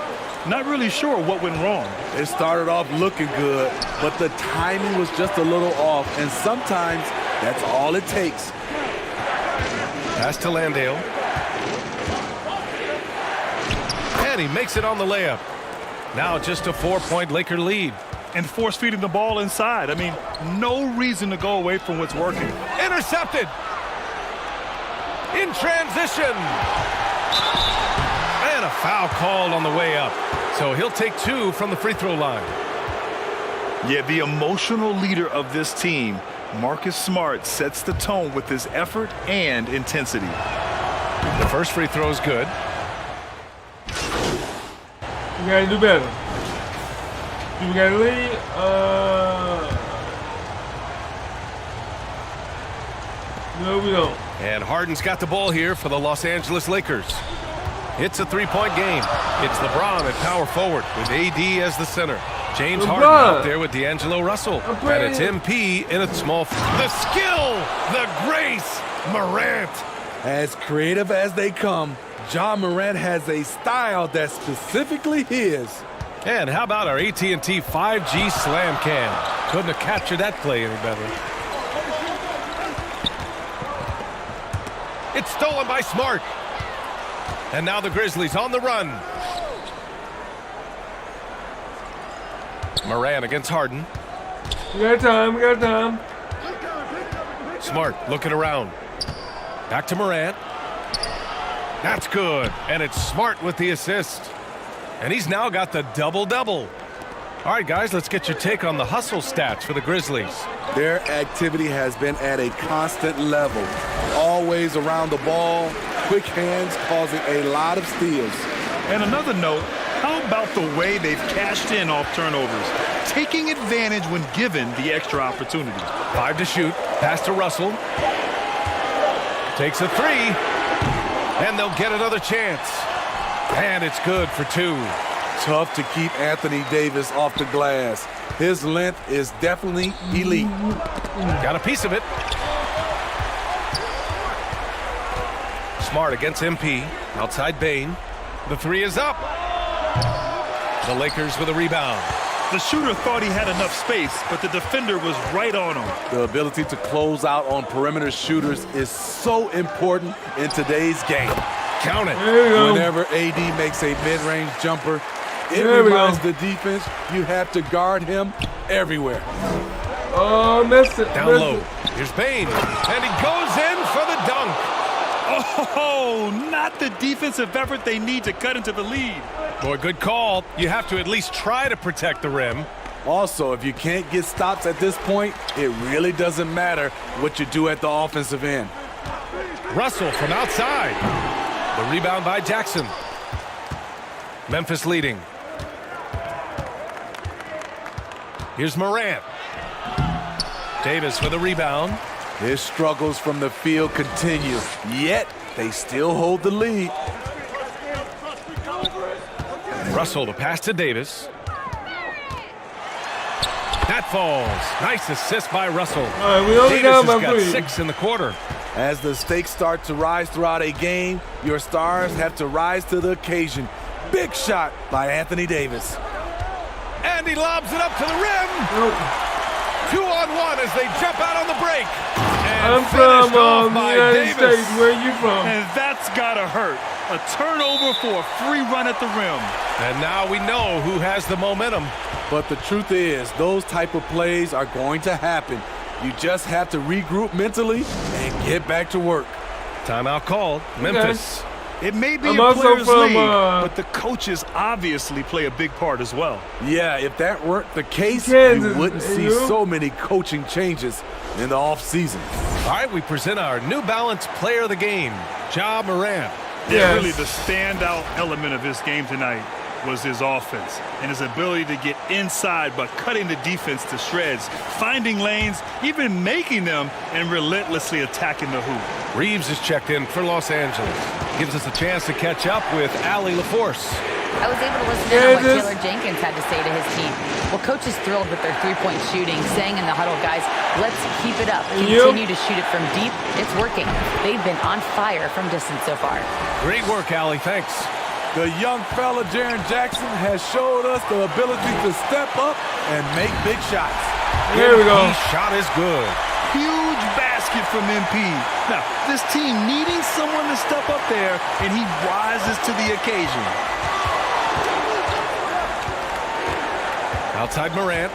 Not really sure what went wrong. It started off looking good, but the timing was just a little off, and sometimes that's all it takes. Pass to Landale. And he makes it on the layup. Now just a 4-point Laker lead. And force feeding the ball inside. I mean, no reason to go away from what's working. Intercepted. In transition. And a foul called on the way up. So he'll take 2 from the free throw line. Yeah, the emotional leader of this team, Marcus Smart, sets the tone with his effort and intensity. The first free throw is good. We gotta do better. We gotta lead. No, we don't. And Harden's got the ball here for the Los Angeles Lakers. It's a 3-point game. It's LeBron at power forward with AD as the center. James Harden out there with D'Angelo Russell. And it's MP in a small... The skill, the grace, Morant. As creative as they come, Ja Morant has a style that's specifically his. And how about our AT&T 5G slam cam? Couldn't have captured that play any better. It's stolen by Smart. And now the Grizzlies on the run. Moran against Harden. We got time, we got time. Smart looking around. Back to Morant. That's good. And it's Smart with the assist. And he's now got the double-double. All right, guys, let's get your take on the hustle stats for the Grizzlies. Their activity has been at a constant level. Always around the ball, quick hands causing a lot of steals. And another note, how about the way they've cashed in off turnovers? Taking advantage when given the extra opportunity. 5 to shoot. Pass to Russell. Takes a 3. And they'll get another chance. And it's good for 2. Tough to keep Anthony Davis off the glass. His length is definitely elite. Got a piece of it. Smart against MP. Outside Bane. The 3 is up. The Lakers with a rebound. The shooter thought he had enough space, but the defender was right on him. The ability to close out on perimeter shooters is so important in today's game. Count it. Whenever AD makes a mid-range jumper, it reminds the defense you have to guard him everywhere. Oh, missed it. Down low. Here's Bane. And he goes in for the dunk. Oh, not the defensive effort they need to cut into the lead. Boy, good call. You have to at least try to protect the rim. Also, if you can't get stops at this point, it really doesn't matter what you do at the offensive end. Russell from outside. The rebound by Jackson. Memphis leading. Here's Morant. Davis for the rebound. His struggles from the field continue, yet they still hold the lead. Russell, the pass to Davis. That falls. Nice assist by Russell. All right, we only Davis down has by got 3. 6 in the quarter. As the stakes start to rise throughout a game, your stars have to rise to the occasion. Big shot by Anthony Davis. And he lobs it up to the rim. 2-on-1 as they jump out on the break. And I'm from the United States. Where are you from? And that's gotta hurt. A turnover for a free run at the rim. And now we know who has the momentum. But the truth is, those type of plays are going to happen. You just have to regroup mentally and get back to work. Timeout called. Memphis. It may be I'm a also player's from, league, but the coaches obviously play a big part as well. Yeah, if that weren't the case, Kansas, you wouldn't see so many coaching changes in the offseason. All right, we present our New Balance player of the game, Ja Morant. Yeah, really the standout element of his game tonight was his offense and his ability to get inside but cutting the defense to shreds, finding lanes, even making them, and relentlessly attacking the hoop. Reeves is checked in for Los Angeles. Gives us a chance to catch up with Allie LaForce. I was able to listen in on what Taylor Jenkins had to say to his team. Well, coach is thrilled with their three-point shooting, saying in the huddle, guys, let's keep it up. Continue to shoot it from deep. It's working. They've been on fire from distance so far. Great work, Allie. Thanks. The young fella, Jaren Jackson, has showed us the ability to step up and make big shots. There we go. His shot is good. Huge basket from MP. Now, this team needing someone to step up there, and he rises to the occasion. Outside Morant.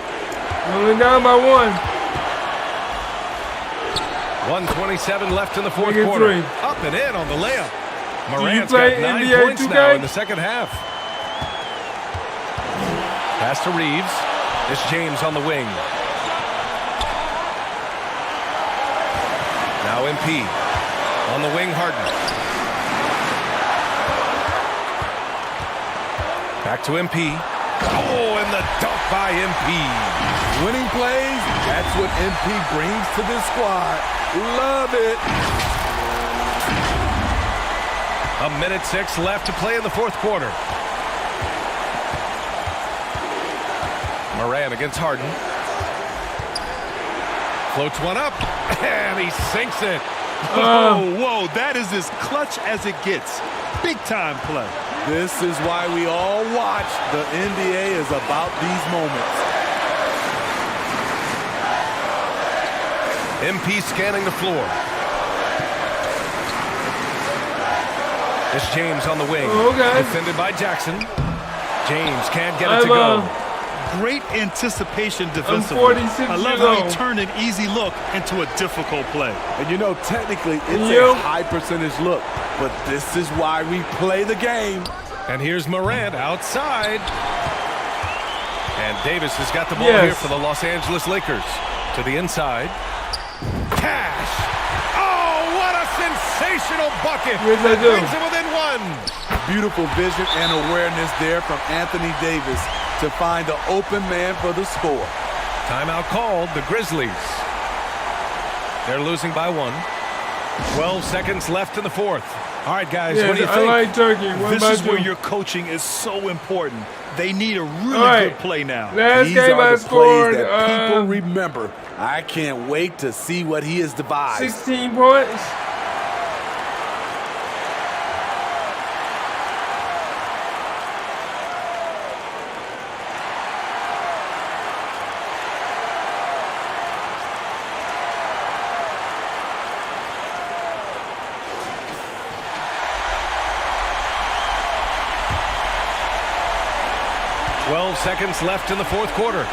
Only down by one. 1:27 left in the fourth quarter. Up and in on the layup. Morant's got 9 NBA points 2K? now in the second half. Pass to Reeves. It's James on the wing. Now MP. On the wing, Harden. Back to MP. Oh, and the dunk by MP. Winning plays, that's what MP brings to this squad. Love it. 1:06 left to play in the fourth quarter. Morant against Harden. Floats one up, and he sinks it. Whoa, that is as clutch as it gets. Big-time play. This is why we all watch. The NBA is about these moments. MP scanning the floor. It's James on the wing. Defended by Jackson. James can't get it to go. Great anticipation defensively. I love how he turned an easy look into a difficult play. And you know, technically, it's a high percentage look, but this is why we play the game. And here's Morant outside. And Davis has got the ball here for the Los Angeles Lakers. To the inside. Cash. Oh, what a sensational bucket. That brings it within one. Beautiful vision and awareness there from Anthony Davis to find the open man for the score. Timeout called, the Grizzlies. They're losing by one. 12 seconds left in the fourth. All right, guys, what do you think? I like Turkey. This is where your coaching is so important. They need a really good play now. Last game I scored. That people remember. I can't wait to see what he has devised. 16 points. Seconds left in the fourth quarter.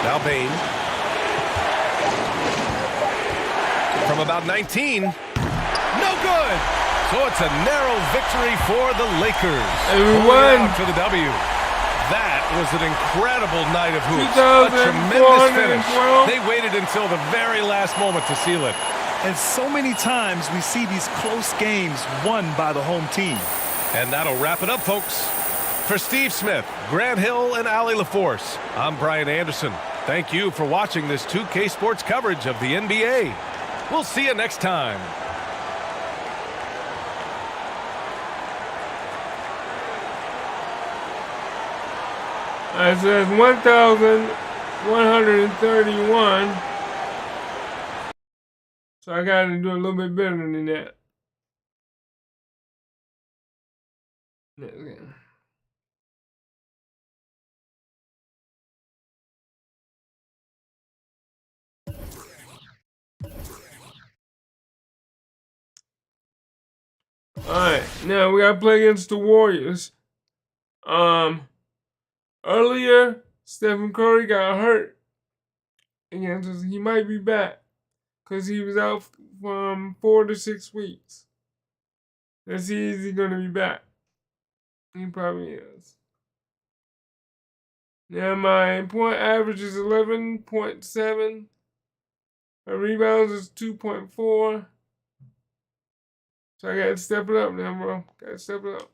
Now Bain. From about 19. No good. So it's a narrow victory for the Lakers. Everyone for the W. That was an incredible night of hoops. A 2,412. tremendous finish. They waited until the very last moment to seal it. And so many times we see these close games won by the home team. And that'll wrap it up, folks. For Steve Smith, Grant Hill, and Allie LaForce, I'm Brian Anderson. Thank you for watching this 2K Sports coverage of the NBA. We'll see you next time. It says 1,131. So I got to do a little bit better than that. Okay. Alright, now we gotta play against the Warriors. Earlier, Stephen Curry got hurt against us. He might be back because he was out from 4 to 6 weeks. Let's see, is he gonna be back? He probably is. Now my point average is 11.7. My rebounds is 2.4. So I gotta step it up now, bro. Gotta step it up.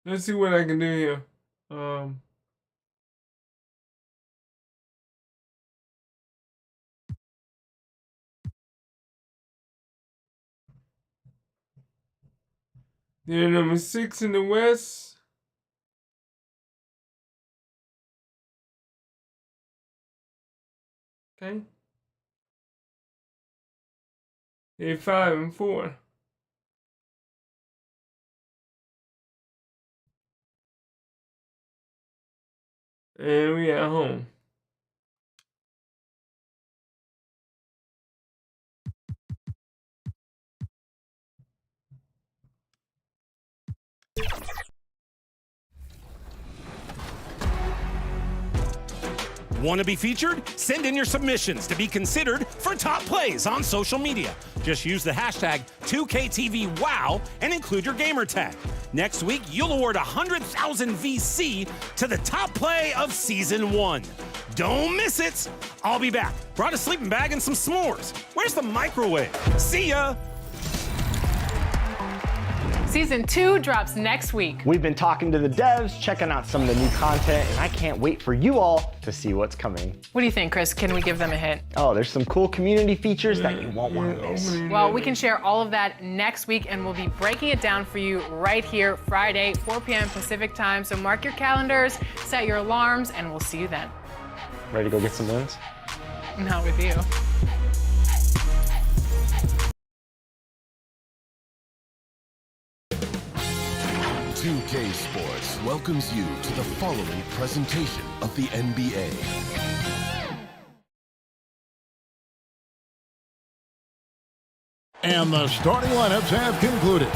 Let's see what I can do here. They're number 6 in the West. Okay. They're 5-4. And we at home. Want to be featured? Send in your submissions to be considered for top plays on social media. Just use the hashtag 2KTVWOW and include your gamer tag. Next week, you'll award 100,000 VC to the top play of Season 1. Don't miss it. I'll be back. Brought a sleeping bag and some s'mores. Where's the microwave? See ya. Season 2 drops next week. We've been talking to the devs, checking out some of the new content, and I can't wait for you all to see what's coming. What do you think, Chris? Can we give them a hint? Oh, there's some cool community features that you won't want to miss. Well, we can share all of that next week, and we'll be breaking it down for you right here Friday, 4 p.m. Pacific time. So mark your calendars, set your alarms, and we'll see you then. Ready to go get some wins? Not with you. UK Sports welcomes you to the following presentation of the NBA. And the starting lineups have concluded.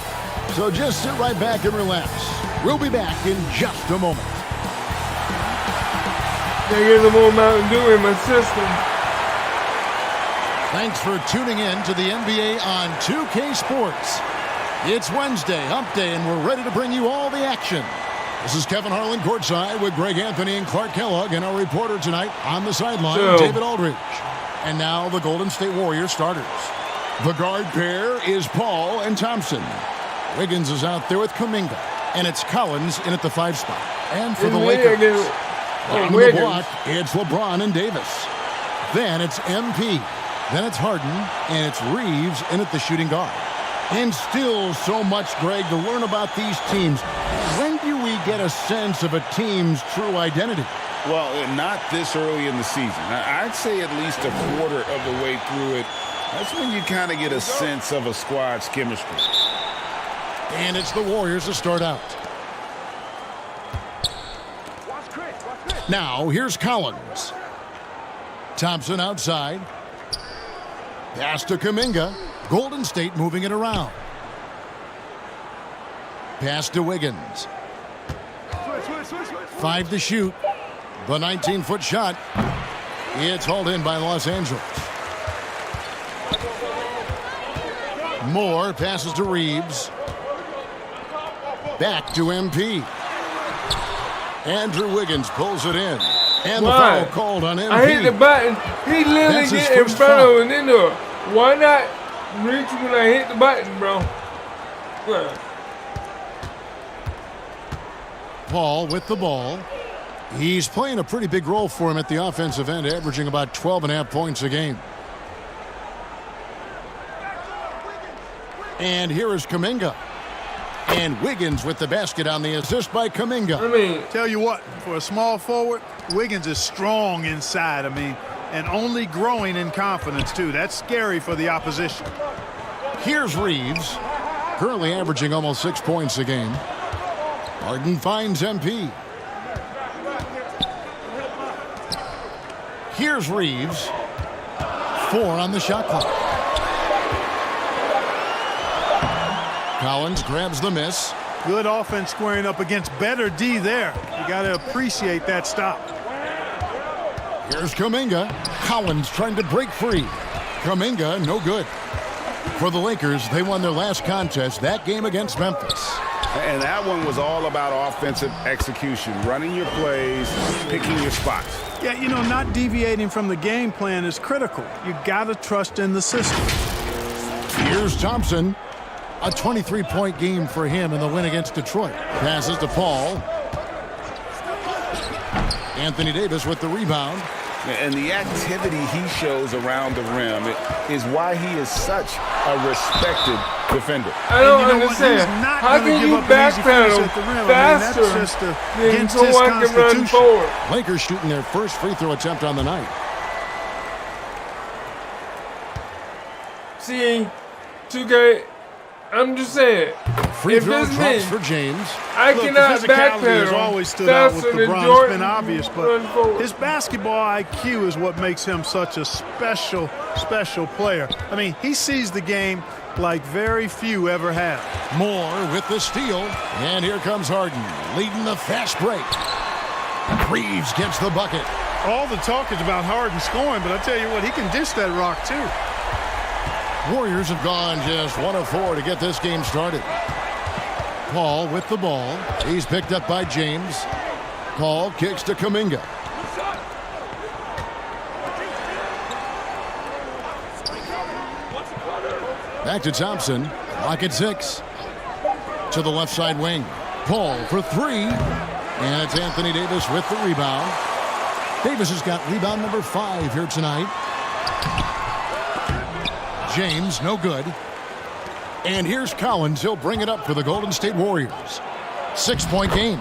So just sit right back and relax. We'll be back in just a moment. They get a more Mountain Dew in my system. Thanks for tuning in to the NBA on 2K Sports. It's Wednesday, hump day, and we're ready to bring you all the action. This is Kevin Harlan courtside with Greg Anthony and Clark Kellogg, and our reporter tonight on the sideline, David Aldridge. And now the Golden State Warriors starters. The guard pair is Paul and Thompson. Wiggins is out there with Kuminga, and it's Collins in at the 5 spot. And for the Lakers, on the block, it's LeBron and Davis. Then it's MP. Then it's Harden, and it's Reeves in at the shooting guard. And still so much, Greg, to learn about these teams. When do we get a sense of a team's true identity? Well, not this early in the season. I'd say at least a quarter of the way through it. That's when you kind of get a sense of a squad's chemistry. And it's the Warriors to start out. Now, here's Collins. Thompson outside. Pass to Kuminga. Golden State moving it around. Pass to Wiggins. 5 to shoot. The 19-foot shot. It's hauled in by Los Angeles. Moore passes to Reeves. Back to MP. Andrew Wiggins pulls it in. And the foul called on MP. I hit the button. He literally get in front of an indoor. Why not reach when I hit the button, bro? Paul with the ball. He's playing a pretty big role for him at the offensive end, averaging about 12.5 points a game. And here is Kuminga. And Wiggins with the basket on the assist by Kuminga. Tell you what, for a small forward, Wiggins is strong inside. And only growing in confidence, too. That's scary for the opposition. Here's Reeves, currently averaging almost 6 points a game. Harden finds MP. Here's Reeves. 4 on the shot clock. Collins grabs the miss. Good offense squaring up against better D there. You got to appreciate that stop. Here's Kuminga. Collins trying to break free. Kuminga, no good. For the Lakers, they won their last contest, that game against Memphis. And that one was all about offensive execution, running your plays, picking your spots. Yeah, you know, not deviating from the game plan is critical. You got to trust in the system. Here's Thompson. A 23-point game for him in the win against Detroit. Passes to Paul. Anthony Davis with the rebound. And the activity he shows around the rim is why he is such a respected defender. I don't understand. How can you backpedal faster than someone can run forward? Lakers shooting their first free throw attempt on the night. See, 2K, I'm just saying. Free throw drops for James. I cannot backpedal has always stood out with faster than LeBron. Jordan. It's been obvious, but his basketball IQ is what makes him such a special player. I mean, he sees the game like very few ever have. Moore with the steal. And here comes Harden, leading the fast break. Reeves gets the bucket. All the talk is about Harden scoring, but I tell you what, he can dish that rock too. Warriors have gone just 1 of 4 to get this game started. Paul with the ball. He's picked up by James. Paul kicks to Kuminga. Back to Thompson. Clock at 6. To the left side wing. Paul for 3. And it's Anthony Davis with the rebound. Davis has got rebound number 5 here tonight. James, no good. And here's Collins. He'll bring it up for the Golden State Warriors. 6-point game.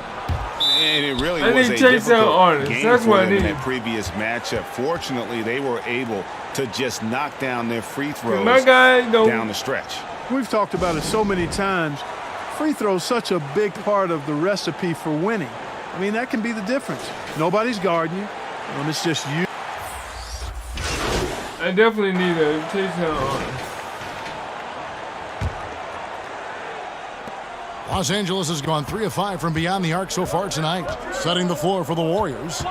And it really was a difficult game for them in that previous matchup. Fortunately, they were able to just knock down their free throws down the stretch. We've talked about it so many times. Free throws such a big part of the recipe for winning. I mean, that can be the difference. Nobody's guarding you, and it's just you. I definitely need a takedown. Los Angeles has gone 3 of 5 from beyond the arc so far tonight, setting the floor for the Warriors.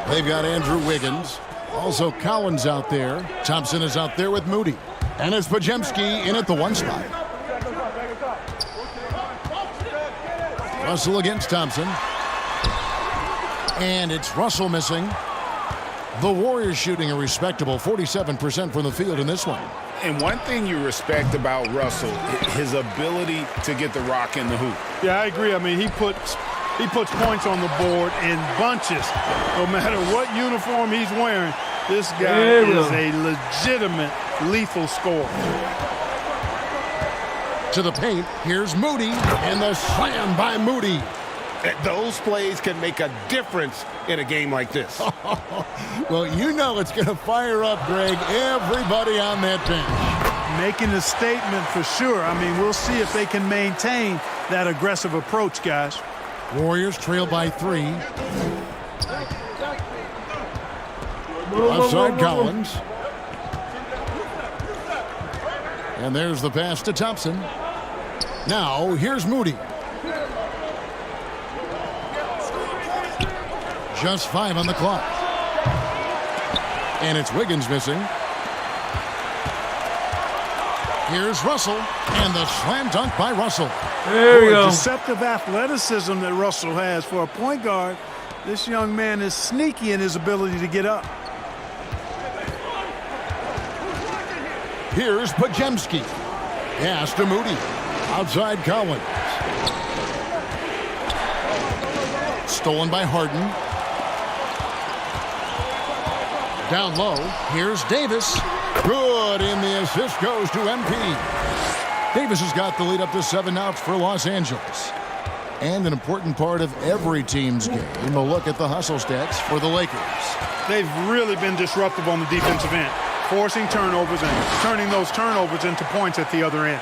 They've got Andrew Wiggins, also Collins out there. Thompson is out there with Moody. And it's Podziemski in at the 1 spot. Russell against Thompson. And it's Russell missing. The Warriors shooting a respectable 47% from the field in this one. And one thing you respect about Russell, his ability to get the rock in the hoop. Yeah, I agree. I mean, he puts points on the board in bunches. No matter what uniform he's wearing, this guy is a legitimate lethal scorer. To the paint, here's Moody, and the slam by Moody. Those plays can make a difference in a game like this. Well, you know it's going to fire up, Greg, everybody on that bench. Making a statement for sure. I mean, we'll see if they can maintain that aggressive approach, guys. Warriors trail by 3. Outside Collins. And there's the pass to Thompson. Now, here's Moody. Just 5 on the clock. And it's Wiggins missing. Here's Russell. And the slam dunk by Russell. There we go. Deceptive athleticism that Russell has for a point guard. This young man is sneaky in his ability to get up. Here's Podziemski. Pass to Moody. Outside Collins. Stolen by Harden. Down low, here's Davis. Good, and the assist goes to MP. Davis has got the lead up to 7 outs for Los Angeles. And an important part of every team's game, a look at the hustle stats for the Lakers. They've really been disruptive on the defensive end, forcing turnovers and turning those turnovers into points at the other end.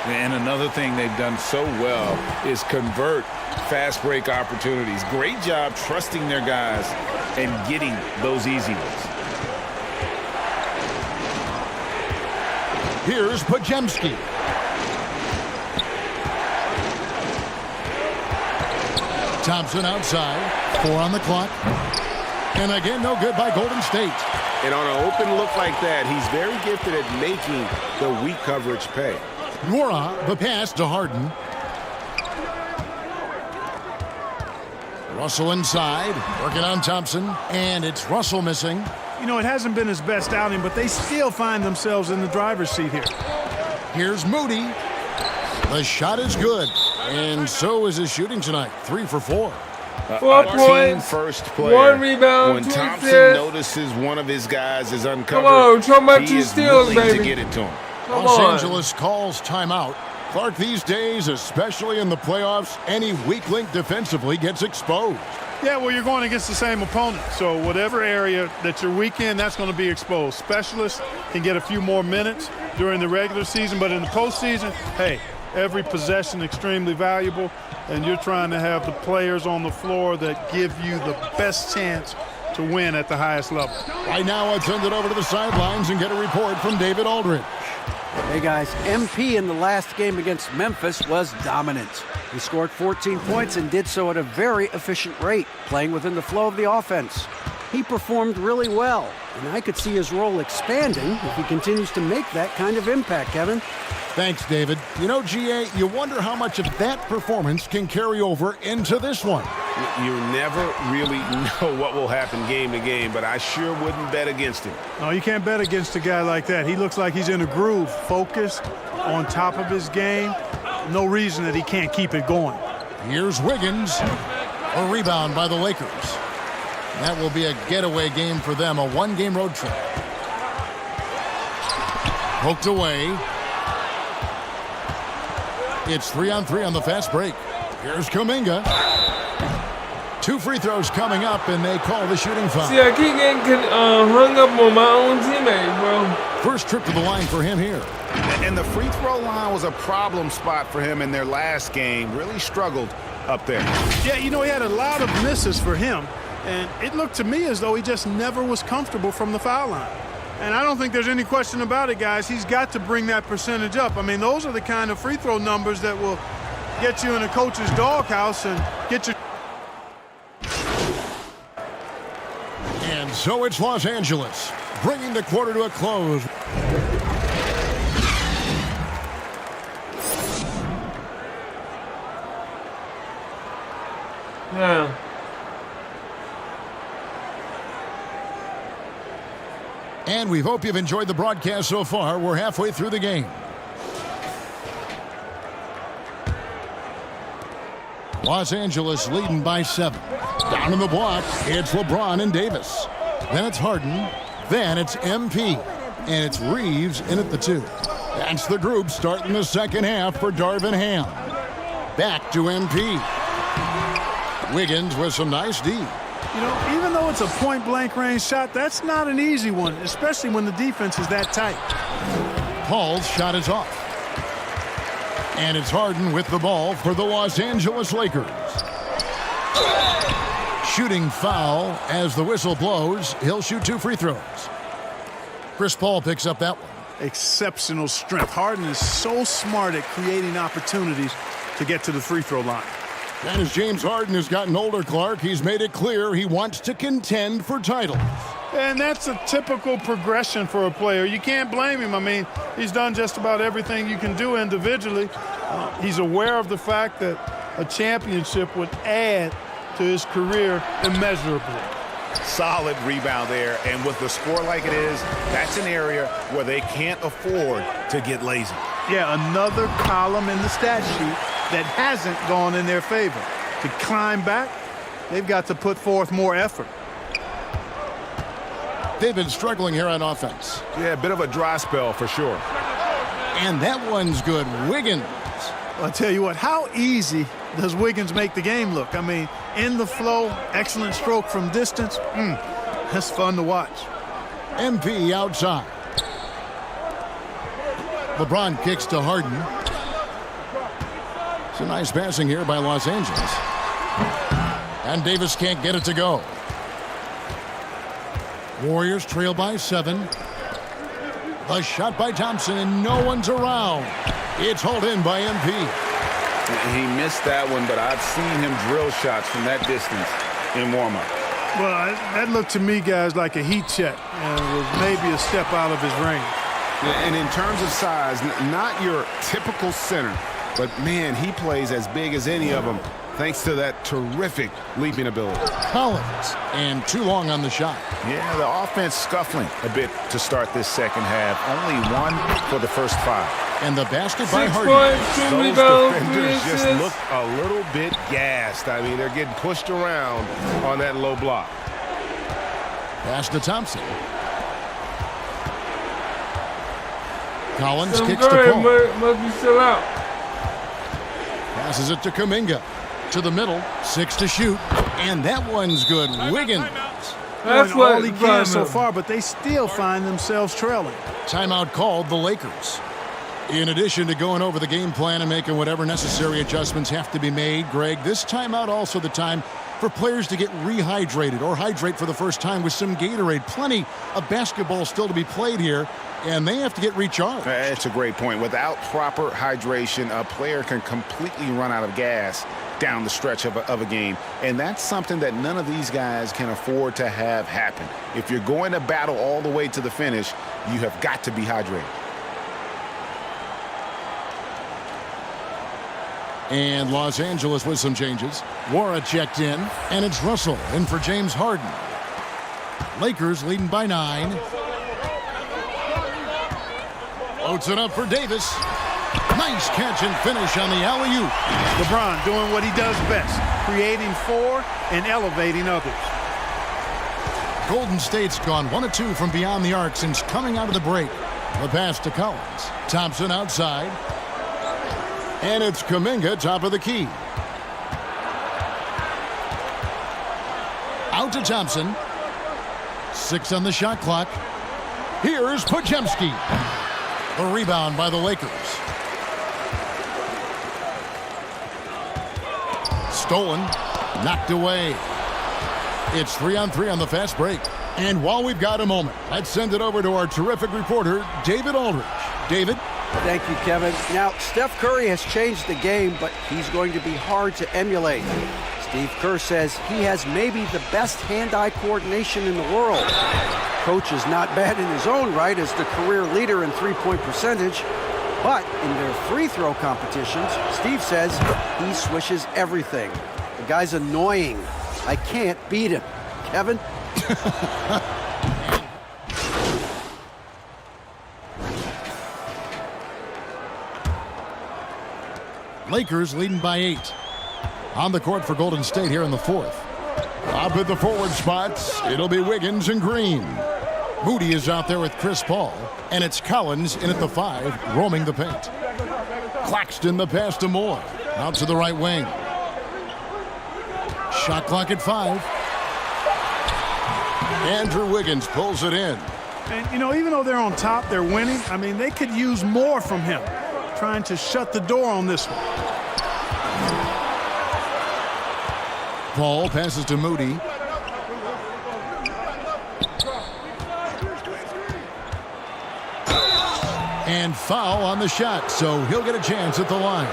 And another thing they've done so well is convert fast break opportunities. Great job trusting their guys and getting those easy ones. Here's Pajemski. Thompson outside. 4 on the clock. And again, no good by Golden State. And on an open look like that, he's very gifted at making the weak coverage pay. Nora, the pass to Harden. Russell inside, working on Thompson, and it's Russell missing. You know, it hasn't been his best outing, but they still find themselves in the driver's seat here. Here's Moody. The shot is good, and so is his shooting tonight. 3 for 4. 4 points, first player. 1 rebound, when 2 Thompson assists. notices one of his guys is uncovered, Come on, talking about he 2 is steals, willing baby. to get it to him. Los Angeles calls timeout. Clark, these days, especially in the playoffs, any weak link defensively gets exposed. Yeah, well, you're going against the same opponent. So whatever area that you're weak in, that's going to be exposed. Specialists can get a few more minutes during the regular season, but in the postseason, hey, every possession extremely valuable, and you're trying to have the players on the floor that give you the best chance to win at the highest level. Right now, I'll send it over to the sidelines and get a report from David Aldridge. Hey guys, MP in the last game against Memphis was dominant. He scored 14 points and did so at a very efficient rate, playing within the flow of the offense. He performed really well, and I could see his role expanding if he continues to make that kind of impact, Kevin. Thanks, David. You know, GA, you wonder how much of that performance can carry over into this one. You never really know what will happen game to game, but I sure wouldn't bet against him. No, you can't bet against a guy like that. He looks like he's in a groove, focused, on top of his game. No reason that he can't keep it going. Here's Wiggins. A rebound by the Lakers. That will be a getaway game for them, a 1-game road trip. Poked away. It's 3-on-3 on the fast break. Here's Kuminga. 2 free throws coming up, and they call the shooting foul. See, I keep getting hung up on my own teammate, bro. First trip to the line for him here. And the free throw line was a problem spot for him in their last game. Really struggled up there. Yeah, you know, he had a lot of misses for him, and it looked to me as though he just never was comfortable from the foul line. And I don't think there's any question about it, guys. He's got to bring that percentage up. I mean, those are the kind of free throw numbers that will get you in a coach's doghouse and get you. And so it's Los Angeles, bringing the quarter to a close. Yeah. And we hope you've enjoyed the broadcast so far. We're halfway through the game. Los Angeles leading by 7. Down in the block, it's LeBron and Davis. Then it's Harden. Then it's MP. And it's Reeves in at the 2. That's the group starting the second half for Darvin Ham. Back to MP. Wiggins with some nice D. You know, even though it's a point-blank range shot, that's not an easy one, especially when the defense is that tight. Paul's shot is off. And it's Harden with the ball for the Los Angeles Lakers. Shooting foul as the whistle blows. He'll shoot 2 free throws. Chris Paul picks up that one. Exceptional strength. Harden is so smart at creating opportunities to get to the free throw line. And as James Harden has gotten older, Clark, he's made it clear he wants to contend for titles. And that's a typical progression for a player. You can't blame him. I mean, he's done just about everything you can do individually. He's aware of the fact that a championship would add to his career immeasurably. Solid rebound there, and with the score like it is, that's an area where they can't afford to get lazy. Yeah, another column in the stat sheet that hasn't gone in their favor. To climb back, they've got to put forth more effort. They've been struggling here on offense. Yeah, a bit of a dry spell for sure. And that one's good. Wiggins. I'll tell you what, how easy does Wiggins make the game look? I mean, in the flow, excellent stroke from distance. That's fun to watch. MP outside. LeBron kicks to Harden. Some nice passing here by Los Angeles. And Davis can't get it to go. Warriors trail by 7. The shot by Thompson, and no one's around. It's hauled in by MP. He missed that one, but I've seen him drill shots from that distance in warm-up. Well, that looked to me, guys, like a heat check, and it was maybe a step out of his range. And in terms of size, not your typical center, but, man, he plays as big as any of them, thanks to that terrific leaping ability. Collins, and too long on the shot. Yeah, the offense scuffling a bit to start this second half. Only 1 for the first 5. And the basket by Harden. Those defenders just look a little bit gassed. I mean, they're getting pushed around on that low block. Pass to Thompson. Collins kicks to Paul. Must be still out. Passes it to Kuminga. To the middle, 6 to shoot, and that one's good. Wiggins. That's what all he can so far, but they still find themselves trailing. Timeout called the Lakers. In addition to going over the game plan and making whatever necessary adjustments have to be made, Greg, this timeout also the time for players to get rehydrated or hydrate for the first time with some Gatorade. Plenty of basketball still to be played here, and they have to get recharged. That's a great point. Without proper hydration, a player can completely run out of gas down the stretch of a game, and that's something that none of these guys can afford to have happen. If you're going to battle all the way to the finish, you have got to be hydrated. And Los Angeles with some changes. Wara checked in, and it's Russell in for James Harden. Lakers leading by 9. Loads it up for Davis. Nice catch and finish on the alley-oop. LeBron doing what he does best, creating for and elevating others. Golden State's gone 1 of 2 from beyond the arc since coming out of the break. The pass to Collins. Thompson outside. And it's Kuminga, top of the key. Out to Thompson. 6 on the shot clock. Here's Podziemski. The rebound by the Lakers. Stolen. Knocked away. It's 3-on-3 on the fast break. And while we've got a moment, let's send it over to our terrific reporter, David Aldridge. David? Thank you, Kevin. Now, Steph Curry has changed the game, but he's going to be hard to emulate. Steve Kerr says he has maybe the best hand-eye coordination in the world. Coach is not bad in his own right as the career leader in three-point percentage, but in their free throw competitions, Steve says he swishes everything. The guy's annoying. I can't beat him. Kevin? Lakers leading by 8. On the court for Golden State here in the 4th. Up at the forward spots, it'll be Wiggins and Green. Moody is out there with Chris Paul, and it's Collins in at the 5, roaming the paint. Claxton the pass to Moore, out to the right wing. Shot clock at 5. Andrew Wiggins pulls it in. And, you know, even though they're on top, they're winning. I mean, they could use more from him, trying to shut the door on this one. Paul passes to Moody. And foul on the shot, so he'll get a chance at the line.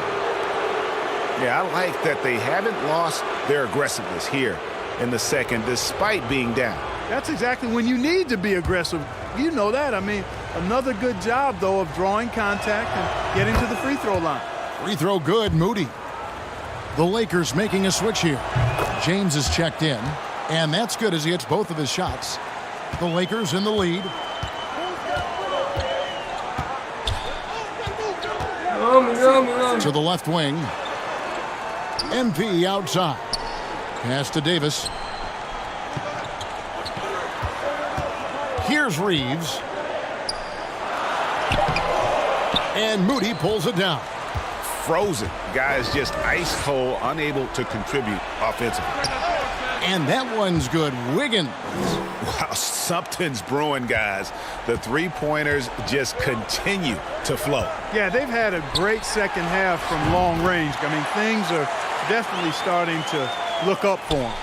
Yeah, I like that they haven't lost their aggressiveness here in the second, despite being down. That's exactly when you need to be aggressive. You know that. I mean, another good job, though, of drawing contact and getting to the free throw line. Free throw good, Moody. The Lakers making a switch here. James is checked in, and that's good as he hits both of his shots. The Lakers in the lead. To the left wing. MP outside. Pass to Davis. Here's Reeves. And Moody pulls it down. Frozen. Guys just ice cold, unable to contribute offensively. And that one's good. Wiggins. Wow, something's brewing, guys. The three-pointers just continue to flow. Yeah, they've had a great second half from long range. I mean, things are definitely starting to look up for them.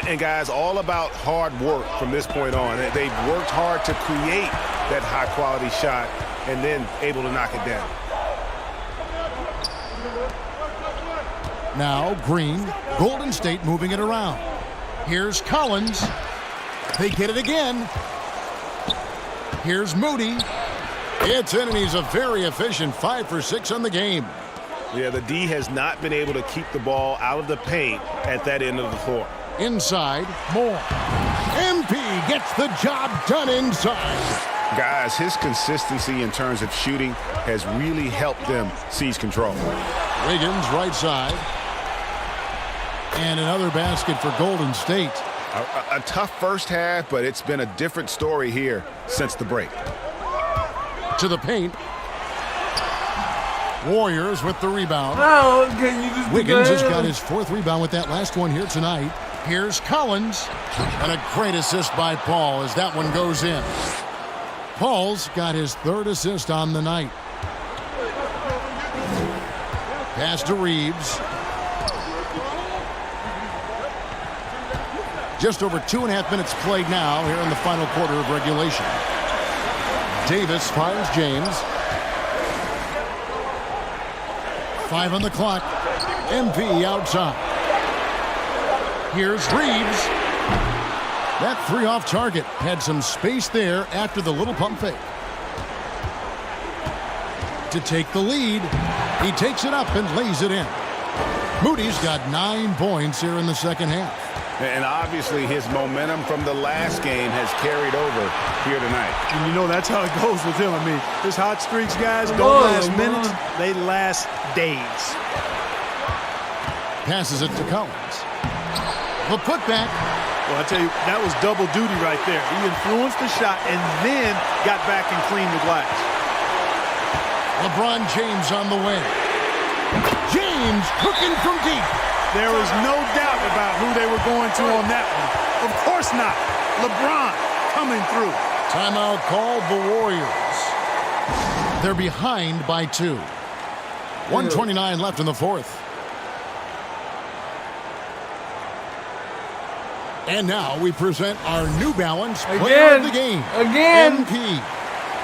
And, guys, all about hard work from this point on. They've worked hard to create that high-quality shot and then able to knock it down. Now Green, Golden State moving it around. Here's Collins. They get it again. Here's Moody. It's in, and he's a very efficient 5 for 6 on the game. Yeah, the D has not been able to keep the ball out of the paint at that end of the floor. Inside, Moore. MP gets the job done inside. Guys, his consistency in terms of shooting has really helped them seize control. Wiggins, right side. And another basket for Golden State. A tough first half, but it's been a different story here since the break. To the paint. Warriors with the rebound. Oh, can you just Wiggins has got his 4th rebound with that last one here tonight. Here's Collins. And a great assist by Paul as that one goes in. Paul's got his 3rd assist on the night. Pass to Reeves. Just over 2.5 minutes played now here in the final quarter of regulation. Davis finds James. 5 on the clock. MP outside. Here's Reeves. That 3 off target. Had some space there after the little pump fake. To take the lead. He takes it up and lays it in. Moody's got 9 points here in the second half. And obviously his momentum from the last game has carried over here tonight. And you know, that's how it goes with him. I mean, his hot streaks, guys, don't last minutes. They last days. Passes it to Collins. The putback. Well, I tell you, that was double duty right there. He influenced the shot and then got back and cleaned the glass. LeBron James on the way. James cooking from deep. There was no doubt about who they were going to on that one. Of course not. LeBron coming through. Timeout called the Warriors. They're behind by 2. 1:29 left in the 4th. And now we present our New Balance player of the game. Again. MP.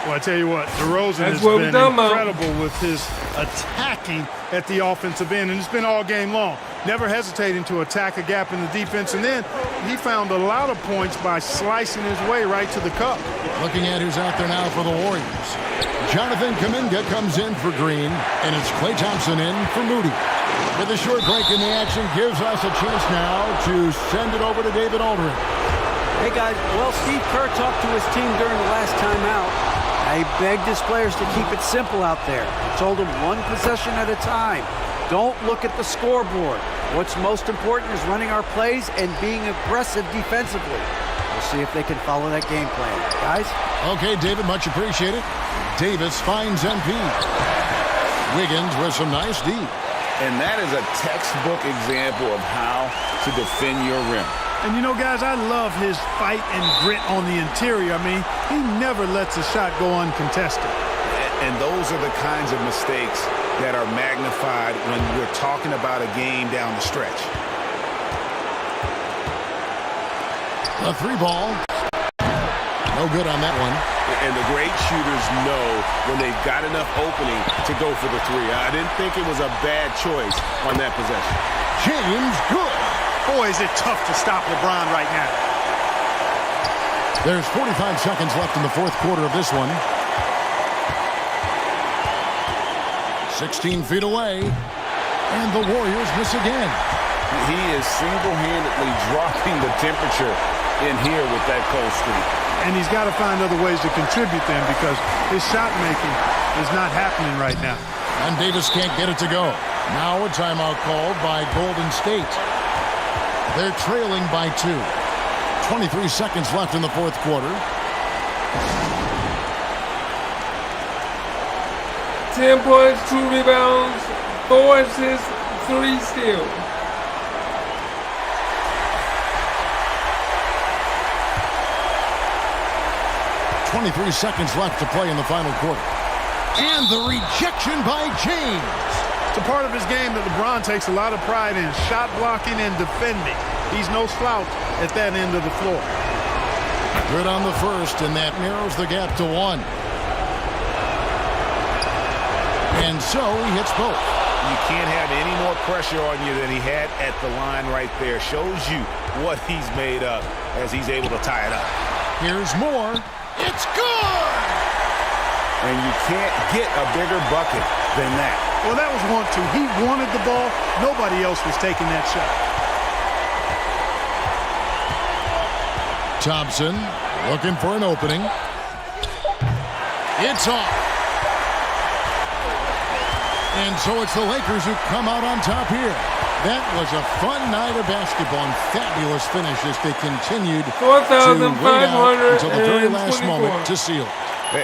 Well, I tell you what, DeRozan has been incredible with his attacking at the offensive end, and it's been all game long. Never hesitating to attack a gap in the defense, and then he found a lot of points by slicing his way right to the cup. Looking at who's out there now for the Warriors. Jonathan Kuminga comes in for Green, and it's Klay Thompson in for Moody. With a short break in the action, gives us a chance now to send it over to David Aldridge. Hey, guys, well, Steve Kerr talked to his team during the last timeout. He begged his players to keep it simple out there. He told them 1 possession at a time. Don't look at the scoreboard. What's most important is running our plays and being aggressive defensively. We'll see if they can follow that game plan. Guys? Okay, David, much appreciated. Davis finds MP. Wiggins with some nice D. And that is a textbook example of how to defend your rim. And you know, guys, I love his fight and grit on the interior. I mean, he never lets a shot go uncontested. And those are the kinds of mistakes that are magnified when we're talking about a game down the stretch. A 3 ball. No good on that one. And the great shooters know when they've got enough opening to go for the 3. I didn't think it was a bad choice on that possession. James, good. Boy, is it tough to stop LeBron right now. There's 45 seconds left in the 4th quarter of this one. 16 feet away. And the Warriors miss again. He is single-handedly dropping the temperature in here with that cold streak. And he's got to find other ways to contribute then because his shot making is not happening right now. And Davis can't get it to go. Now a timeout called by Golden State. They're trailing by 2. 23 seconds left in the 4th quarter. 10 points, 2 rebounds, 4 assists, 3 steals. .23 seconds left to play in the final quarter. And the rejection by James. It's a part of his game that LeBron takes a lot of pride in, shot blocking and defending. He's no slouch at that end of the floor. Good on the first, and that narrows the gap to 1. And so he hits both. You can't have any more pressure on you than he had at the line right there. Shows you what he's made of as he's able to tie it up. Here's more. It's good! And you can't get a bigger bucket than that. Well, that was 1-2. He wanted the ball. Nobody else was taking that shot. Thompson looking for an opening. It's off. And so it's the Lakers who come out on top here. That was a fun night of basketball and fabulous finish as they continued to wait out until the very last moment to seal it.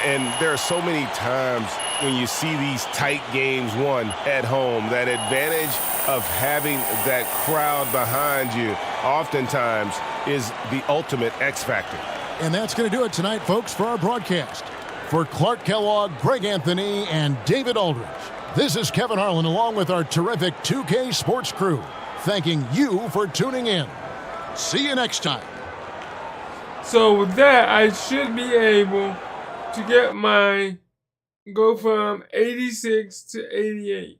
And there are so many times when you see these tight games won at home, that advantage of having that crowd behind you oftentimes is the ultimate X factor. And that's going to do it tonight, folks, for our broadcast. For Clark Kellogg, Greg Anthony, and David Aldridge, this is Kevin Harlan along with our terrific 2K Sports crew, thanking you for tuning in. See you next time. So with that, I should be able to get go from 86 to 88.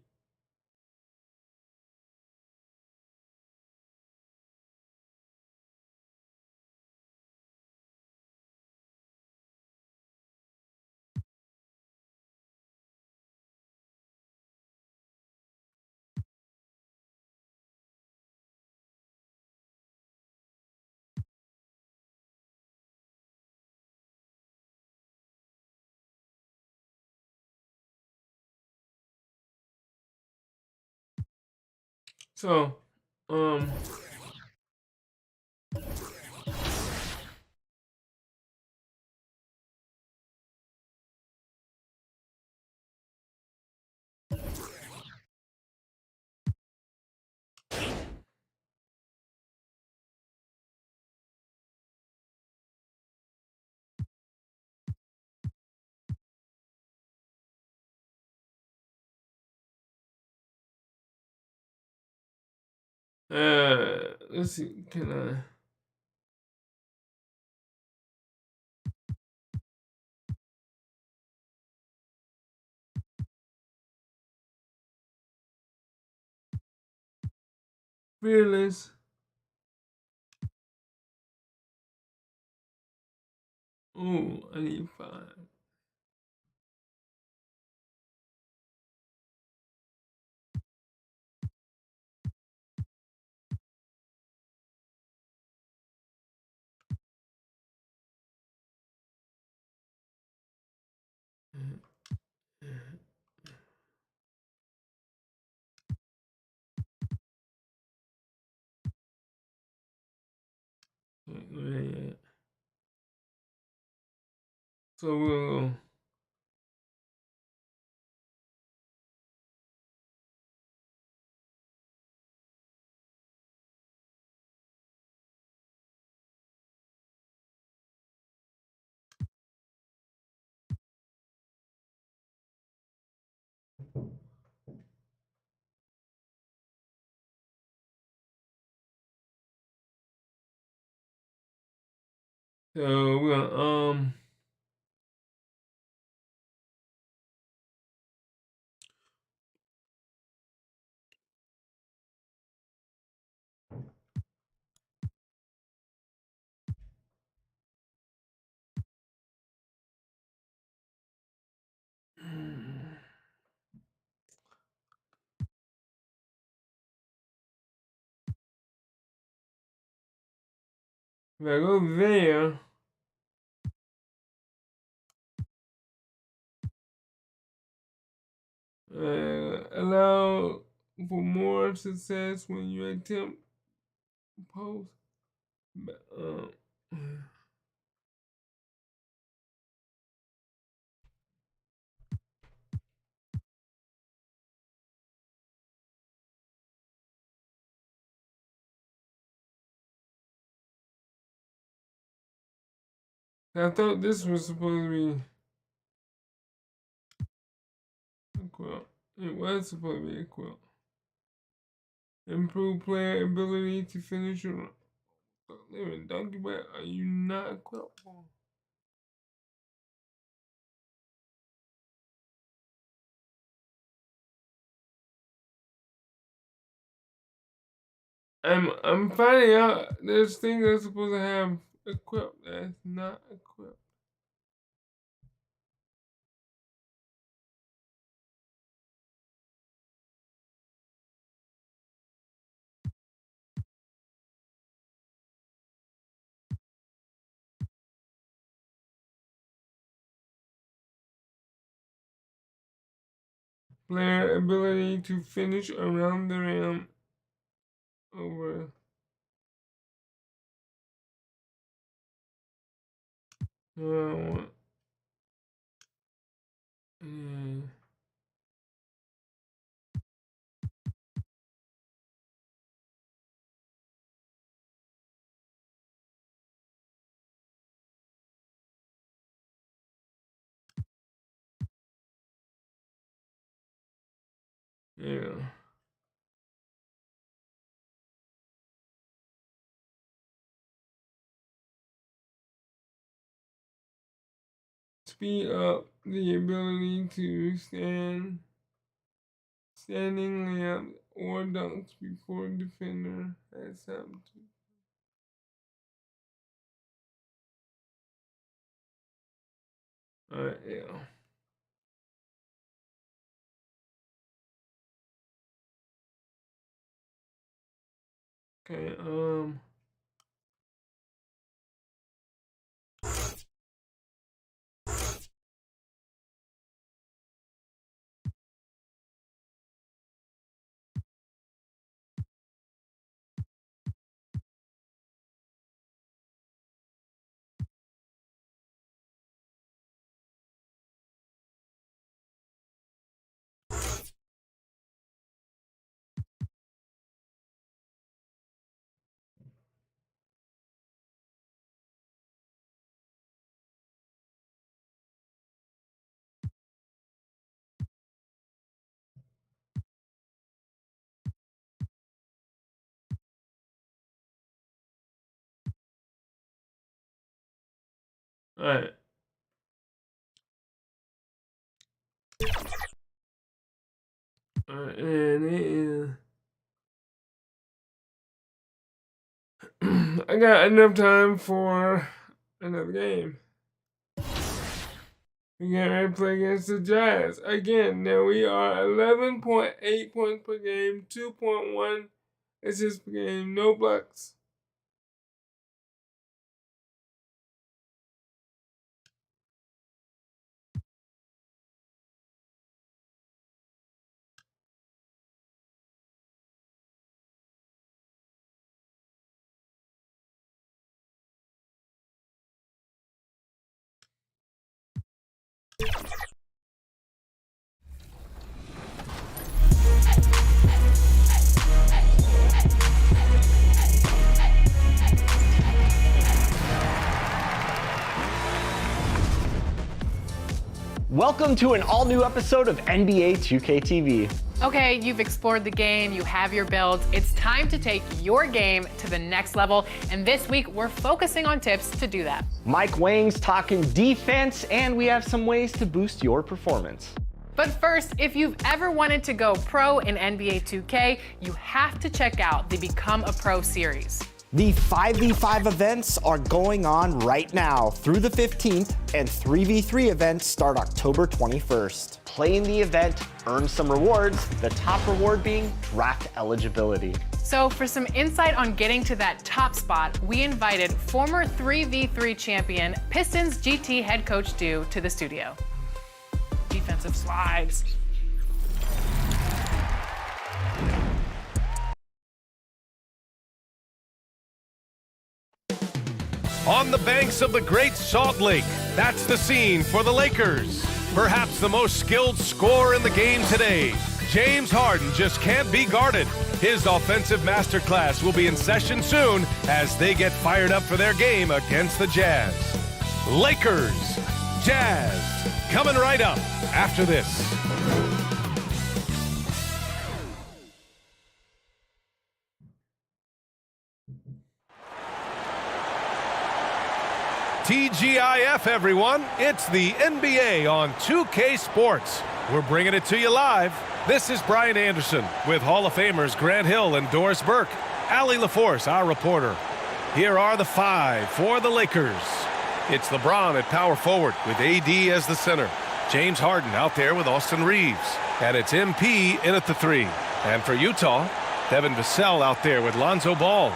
So, let's see, can I? Fearless. Ooh, I need 5. Yeah. So we'll if I go there, allow for more success when you attempt post. I thought this was supposed to be equal. It was supposed to be equal. Improve player ability to finish your Living donkey butt, are you not equipped for? I'm finding out there's things I'm supposed to have equipped that's not equipped. Player ability to finish around the rim over. Yeah. Yeah. Speed up the ability to standing layup or dunks before defender has something to. Alright, yeah. Okay, alright. Alright, and it is. I got enough time for another game. We get ready to play against the Jazz. Again, now we are 11.8 points per game, 2.1 assists per game, no blocks. Welcome to an all-new episode of NBA 2K TV. Okay, you've explored the game, you have your builds. It's time to take your game to the next level, and this week we're focusing on tips to do that. Mike Wang's talking defense, and we have some ways to boost your performance. But first, if you've ever wanted to go pro in NBA 2K, you have to check out the Become a Pro series. The 5v5 events are going on right now through the 15th, and 3v3 events start October 21st. Play in the event, earn some rewards, the top reward being draft eligibility. So for some insight on getting to that top spot, we invited former 3v3 champion Pistons GT head coach Dew to the studio. Defensive slides. On the banks of the Great Salt Lake, that's the scene for the Lakers. Perhaps the most skilled scorer in the game today. James Harden just can't be guarded. His offensive masterclass will be in session soon as they get fired up for their game against the Jazz. Lakers, Jazz, coming right up after this. TGIF, everyone. It's the NBA on 2K Sports. We're bringing it to you live. This is Brian Anderson with Hall of Famers Grant Hill and Doris Burke. Allie LaForce, our reporter. Here are the 5 for the Lakers. It's LeBron at power forward with AD as the center. James Harden out there with Austin Reeves. And it's MP in at the 3. And for Utah, Devin Vassell out there with Lonzo Ball.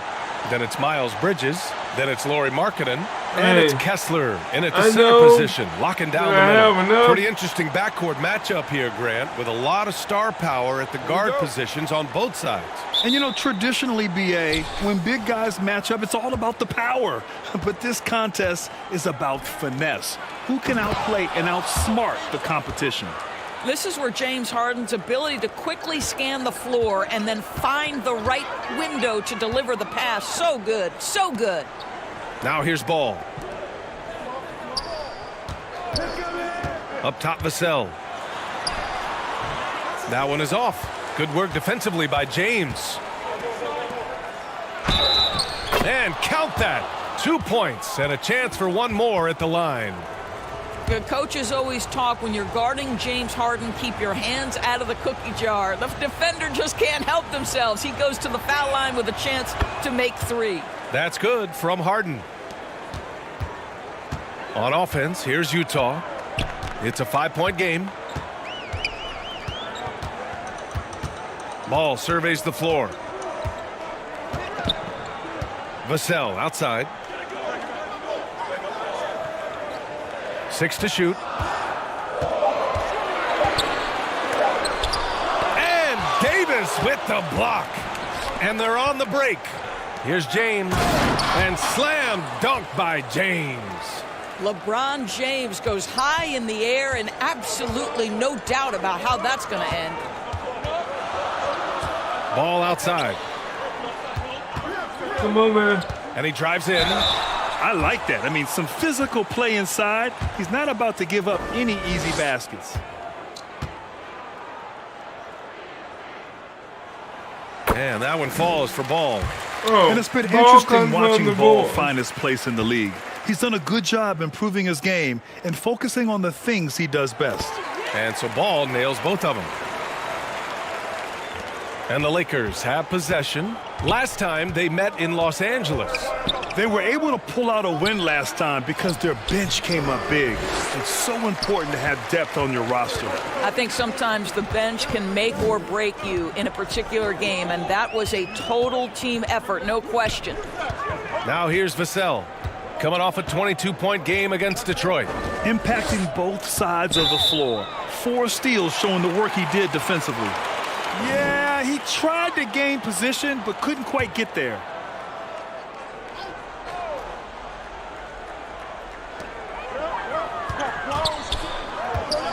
Then it's Miles Bridges. Then it's Lauri Markkanen. And it's Kessler in at the center position, locking down the middle. Pretty interesting backcourt matchup here, Grant, with a lot of star power at the guard positions on both sides. And, you know, traditionally, BA, when big guys match up, it's all about the power. But this contest is about finesse. Who can outplay and outsmart the competition? This is where James Harden's ability to quickly scan the floor and then find the right window to deliver the pass. So good, so good. Now here's Ball. Up top, Vassell. That one is off. Good work defensively by James. And count that. 2 points and a chance for one more at the line. The coaches always talk when you're guarding James Harden, keep your hands out of the cookie jar. The defender just can't help themselves. He goes to the foul line with a chance to make 3. That's good from Harden. On offense, here's Utah. It's a 5-point game. Ball surveys the floor. Vassell outside. 6 to shoot. And Davis with the block. And they're on the break. Here's James. And slam dunk by James. LeBron James goes high in the air, and absolutely no doubt about how that's going to end. Ball outside. Come on, man. And he drives in. I like that. I mean, some physical play inside. He's not about to give up any easy baskets. And that one falls for Ball. Oh, and it's been interesting watching Ball find his place in the league. He's done a good job improving his game and focusing on the things he does best. And so Ball nails both of them. And the Lakers have possession. Last time they met in Los Angeles. They were able to pull out a win last time because their bench came up big. It's so important to have depth on your roster. I think sometimes the bench can make or break you in a particular game, and that was a total team effort, no question. Now here's Vassell, coming off a 22-point game against Detroit. Impacting both sides of the floor. 4 steals showing the work he did defensively. Yeah, he tried to gain position, but couldn't quite get there.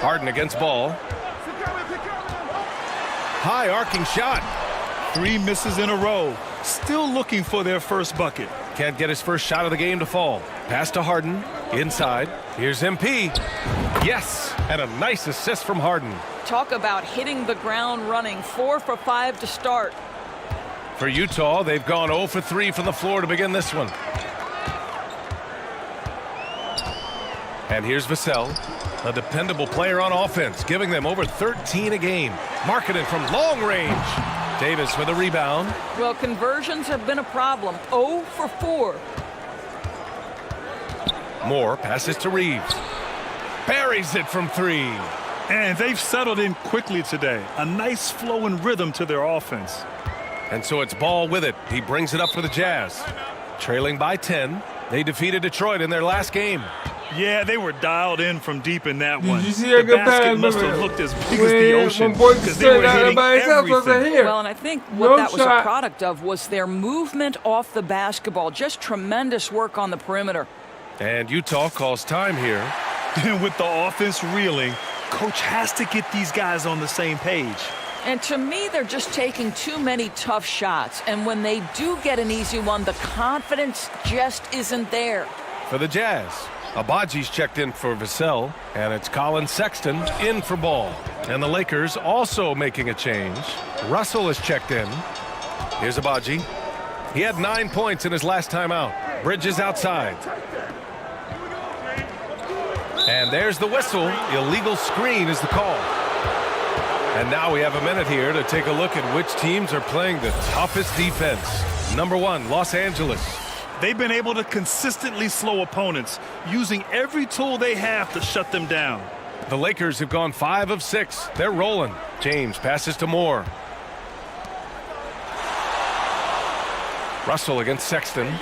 Harden against Ball. High arcing shot. 3 misses in a row. Still looking for their first bucket. Can't get his first shot of the game to fall. Pass to Harden. Inside. Here's MP. Yes. And a nice assist from Harden. Talk about hitting the ground running. 4 for 5 to start. For Utah, they've gone 0 for 3 from the floor to begin this one. And here's Vassell, a dependable player on offense, giving them over 13 a game. Markkanen from long range. Davis with a rebound. Well, conversions have been a problem. 0 for 4. Moore passes to Reeves. Buries it from 3. And they've settled in quickly today. A nice flow and rhythm to their offense. And so it's Ball with it. He brings it up for the Jazz. Trailing by 10. They defeated Detroit in their last game. Yeah, they were dialed in from deep in that one. Did you see the that good basket pass? must have looked as big as the ocean because they were hitting everything. Well, and I think what that was a product of was their movement off the basketball. Just tremendous work on the perimeter. And Utah calls time here. And with the offense reeling, coach has to get these guys on the same page. And to me, they're just taking too many tough shots. And when they do get an easy one, the confidence just isn't there. For the Jazz, Abaji's checked in for Vassell, and it's Colin Sexton in for Ball. And the Lakers also making a change. Russell is checked in. Here's Abaji. He had 9 points in his last time out. Bridges outside. And there's the whistle. Illegal screen is the call. And now we have a minute here to take a look at which teams are playing the toughest defense. Number 1, Los Angeles. They've been able to consistently slow opponents, using every tool they have to shut them down. The Lakers have gone 5 of 6. They're rolling. James passes to Moore. Russell against Sexton.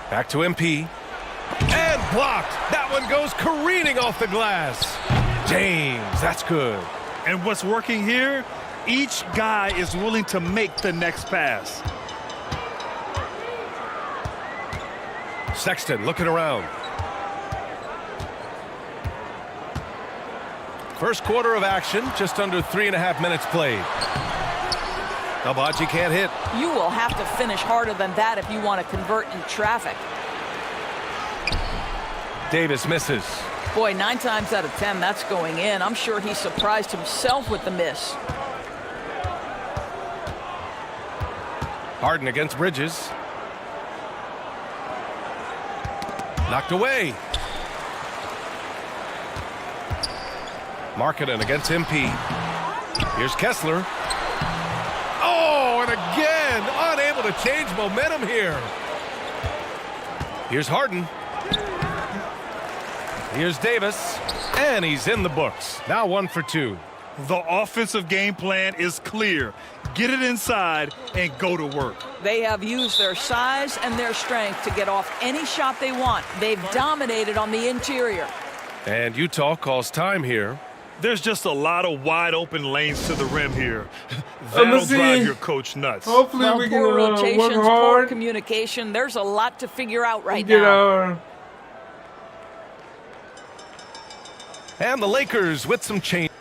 Back to MP. And blocked. That one goes careening off the glass. James, that's good. And what's working here? Each guy is willing to make the next pass. Sexton looking around. First quarter of action, just under 3.5 minutes played. Albaji can't hit. You will have to finish harder than that if you want to convert in traffic. Davis misses. Boy, 9 times out of 10, that's going in. I'm sure he surprised himself with the miss. Harden against Bridges. Knocked away. Markkanen against MP. Here's Kessler. Oh, and again, unable to change momentum here. Here's Harden. Here's Davis, and he's in the books. Now 1 for 2. The offensive game plan is clear. Get it inside and go to work. They have used their size and their strength to get off any shot they want. They've dominated on the interior. And Utah calls time here. There's just a lot of wide open lanes to the rim here. That'll drive your coach nuts. Hopefully we can poor rotations, work poor hard. communication. There's a lot to figure out right now. And the Lakers with some change.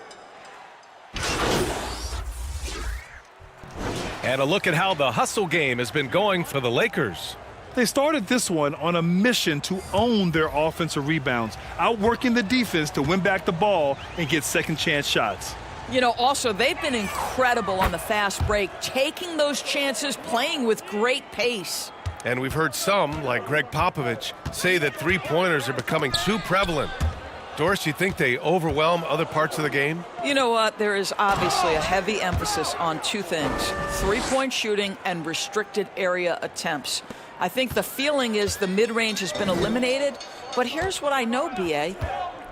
And a look at how the hustle game has been going for the Lakers. They started this one on a mission to own their offensive rebounds, outworking the defense to win back the ball and get second chance shots. You know, also, they've been incredible on the fast break, taking those chances, playing with great pace. And we've heard some, like Greg Popovich, say that three-pointers are becoming too prevalent. Doris, you think they overwhelm other parts of the game? You know what? There is obviously a heavy emphasis on 2 things, three-point shooting and restricted area attempts. I think the feeling is the mid-range has been eliminated, but here's what I know, B.A.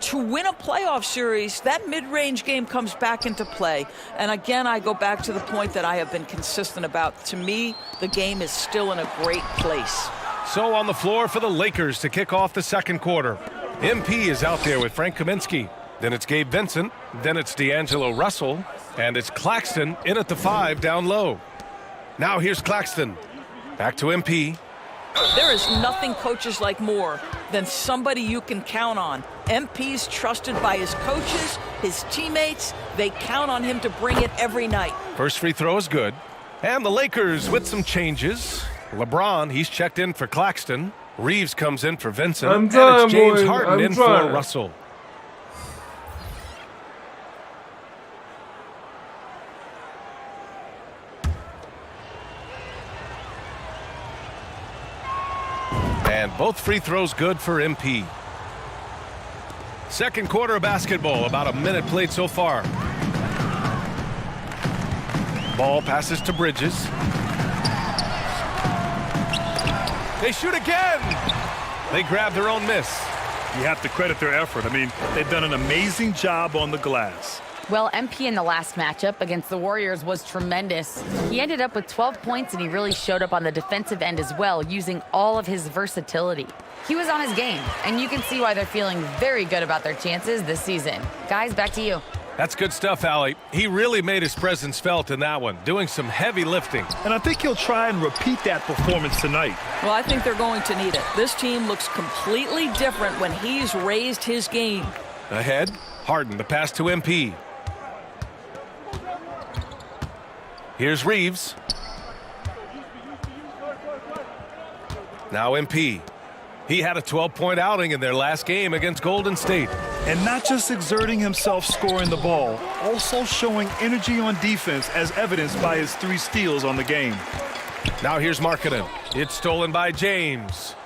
To win a playoff series, that mid-range game comes back into play. And again, I go back to the point that I have been consistent about. To me, the game is still in a great place. So on the floor for the Lakers to kick off the second quarter. MP is out there with Frank Kaminsky. Then it's Gabe Vincent. Then it's D'Angelo Russell. And it's Claxton in at the 5 down low. Now here's Claxton. Back to MP. There is nothing coaches like more than somebody you can count on. MP's trusted by his coaches, his teammates. They count on him to bring it every night. First free throw is good. And the Lakers with some changes. LeBron, he's checked in for Claxton. Reeves comes in for Vincent. And it's James Harden in for Russell. And both free throws good for MP. Second quarter of basketball, about a minute played so far. Ball passes to Bridges. They shoot again. They grab their own miss. You have to credit their effort. I mean, they've done an amazing job on the glass. Well, MP in the last matchup against the Warriors was tremendous. He ended up with 12 points, and he really showed up on the defensive end as well, using all of his versatility. He was on his game, and you can see why they're feeling very good about their chances this season. Guys, back to you. That's good stuff, Allie. He really made his presence felt in that one, doing some heavy lifting. And I think he'll try and repeat that performance tonight. Well, I think they're going to need it. This team looks completely different when he's raised his game. Ahead, Harden, the pass to MP. Here's Reeves. Now MP. He had a 12-point outing in their last game against Golden State. And not just exerting himself scoring the ball, also showing energy on defense as evidenced by his 3 steals on the game. Now here's Markkanen. It's stolen by James.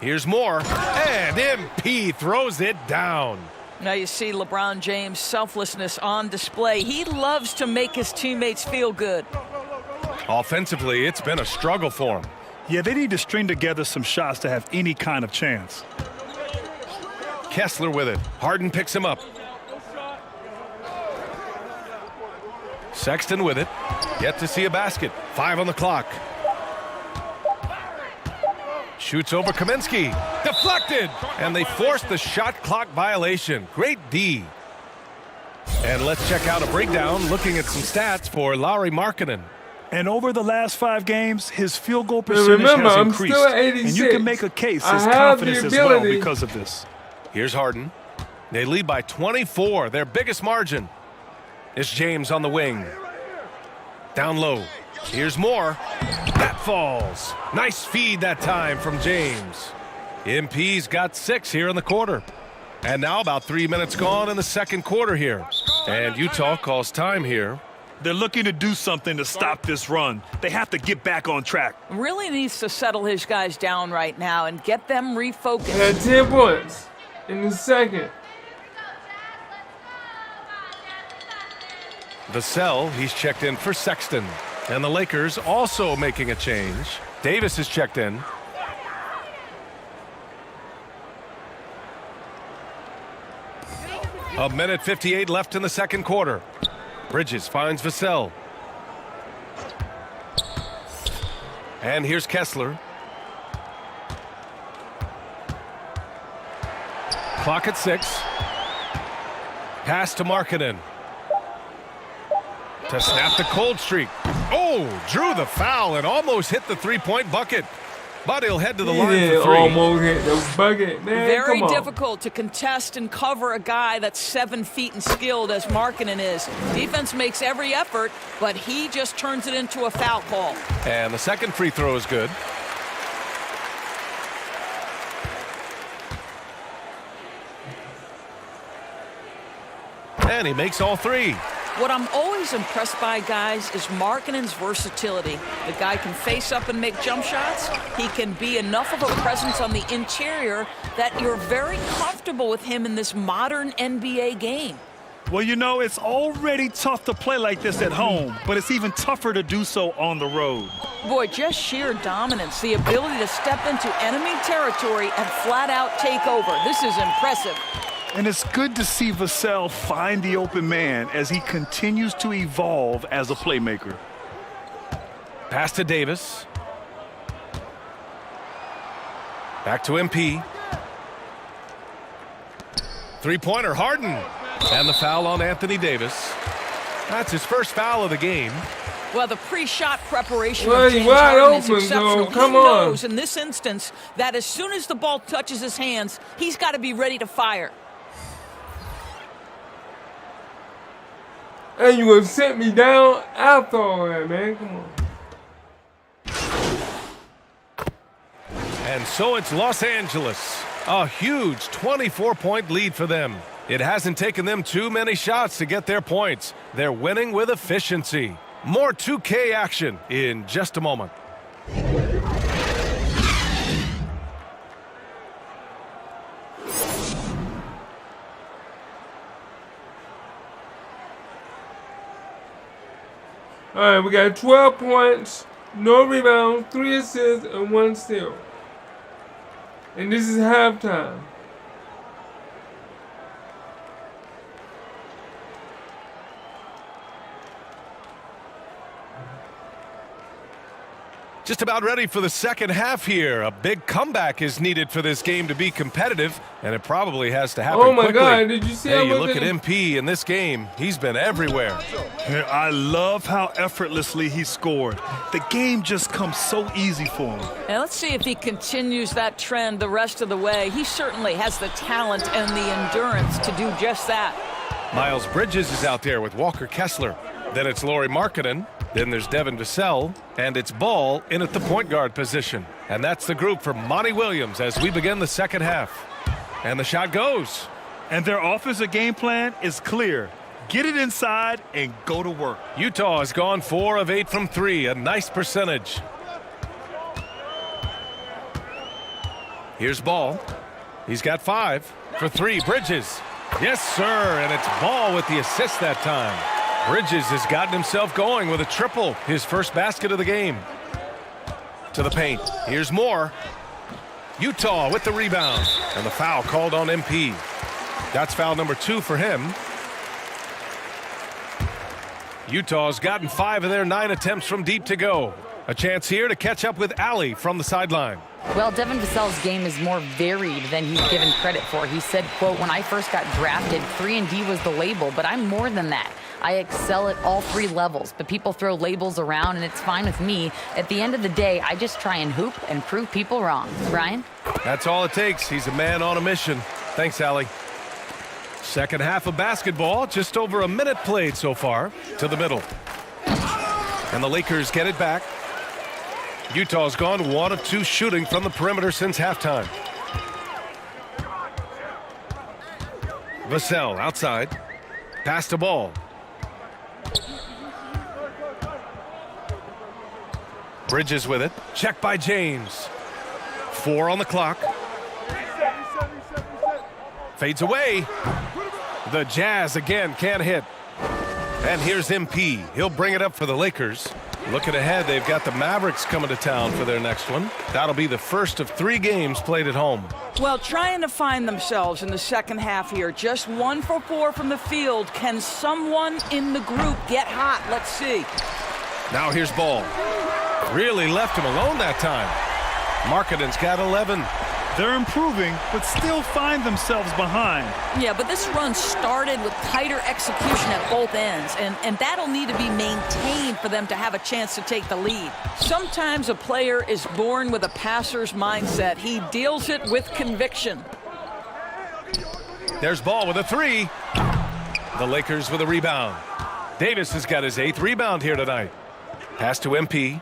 Here's more, and MP throws it down. Now you see LeBron James' selflessness on display. He loves to make his teammates feel good. Offensively, it's been a struggle for him. Yeah, they need to string together some shots to have any kind of chance. Kessler with it. Harden picks him up. Sexton with it. Yet to see a basket. 5 on the clock. Shoots over Kaminsky. Deflected. And they forced the shot clock violation. Great D. And let's check out a breakdown looking at some stats for Lauri Markkanen. And over the last 5 games, his field goal percentage has increased. Still at 86. And you can make a case his confidence as well because of this. Here's Harden. They lead by 24, their biggest margin. It's James on the wing. Down low. Here's more. That falls. Nice feed that time from James. MP's got 6 here in the quarter. And now about 3 minutes gone in the second quarter here. And Utah calls time here. They're looking to do something to stop this run. They have to get back on track. Really needs to settle his guys down right now and get them refocused. Had 10 points in the second. Vassell, he's checked in for Sexton. And the Lakers also making a change. Davis is checked in. A minute 58 left in the second quarter. Bridges finds Vassell. And here's Kessler. Clock at 6. Pass to Markkanen. To snap the cold streak. Oh, drew the foul and almost hit the three-point bucket. But he'll head to the line for 3. Almost hit the bucket, man. Very difficult to contest and cover a guy that's 7 feet and skilled as Markkanen is. Defense makes every effort, but he just turns it into a foul call. And the second free throw is good. And he makes all 3. What I'm always impressed by, guys, is Markkanen's versatility. The guy can face up and make jump shots. He can be enough of a presence on the interior that you're very comfortable with him in this modern NBA game. Well, you know, it's already tough to play like this at home, but it's even tougher to do so on the road. Boy, just sheer dominance, the ability to step into enemy territory and flat out take over. This is impressive. And it's good to see Vassell find the open man as he continues to evolve as a playmaker. Pass to Davis. Back to MP. Three-pointer, Harden. And the foul on Anthony Davis. That's his first foul of the game. Well, the pre-shot preparation well, of James Harden is exceptional. Come he on. knows in this instance that as soon as the ball touches his hands, he's got to be ready to fire. And you gonna sit me down after all that, man? Come on. And so it's Los Angeles. A huge 24-point lead for them. It hasn't taken them too many shots to get their points. They're winning with efficiency. More 2K action in just a moment. All right, we got 12 points, no rebounds, 3 assists, and 1 steal. And this is halftime. Just about ready for the second half here. A big comeback is needed for this game to be competitive, and it probably has to happen quickly. Oh my God, did you see hey, you look at MP in this game, he's been everywhere. I love how effortlessly he scored. The game just comes so easy for him. And let's see if he continues that trend the rest of the way. He certainly has the talent and the endurance to do just that. Miles Bridges is out there with Walker Kessler. Then it's Lauri Markkanen. Then there's Devin Vassell, and it's Ball in at the point guard position. And that's the group for Monty Williams as we begin the second half. And the shot goes. And their offensive game plan is clear. Get it inside and go to work. Utah has gone 4 of 8 from 3, a nice percentage. Here's Ball. He's got 5 for 3. Bridges. Yes, sir, and it's Ball with the assist that time. Bridges has gotten himself going with a triple, his first basket of the game. To the paint. Here's Moore. Utah with the rebound, and the foul called on MP. That's foul number 2 for him. Utah's gotten 5 of their 9 attempts from deep to go. A chance here to catch up with Allie from the sideline. Well, Devin Vassell's game is more varied than he's given credit for. He said, quote, when I first got drafted, 3-and-D was the label, but I'm more than that. I excel at all 3 levels, but people throw labels around, and it's fine with me. At the end of the day, I just try and hoop and prove people wrong. Brian? That's all it takes. He's a man on a mission. Thanks, Allie. Second half of basketball, just over a minute played so far. To the middle. And the Lakers get it back. Utah's gone 1 of 2 shooting from the perimeter since halftime. Vassell outside. Pass to Ball. Bridges with it. Check by James. 4 on the clock. Fades away. The Jazz again can't hit. And here's MP. He'll bring it up for the Lakers. Looking ahead, they've got the Mavericks coming to town for their next one. That'll be the first of 3 games played at home. Well, trying to find themselves in the second half here. Just 1 for 4 from the field. Can someone in the group get hot? Let's see. Now here's Ball. Really left him alone that time. Markkanen's got 11. They're improving, but still find themselves behind. Yeah, but this run started with tighter execution at both ends, and that'll need to be maintained for them to have a chance to take the lead. Sometimes a player is born with a passer's mindset. He deals it with conviction. There's Ball with a 3. The Lakers with a rebound. Davis has got his 8th rebound here tonight. Pass to MP.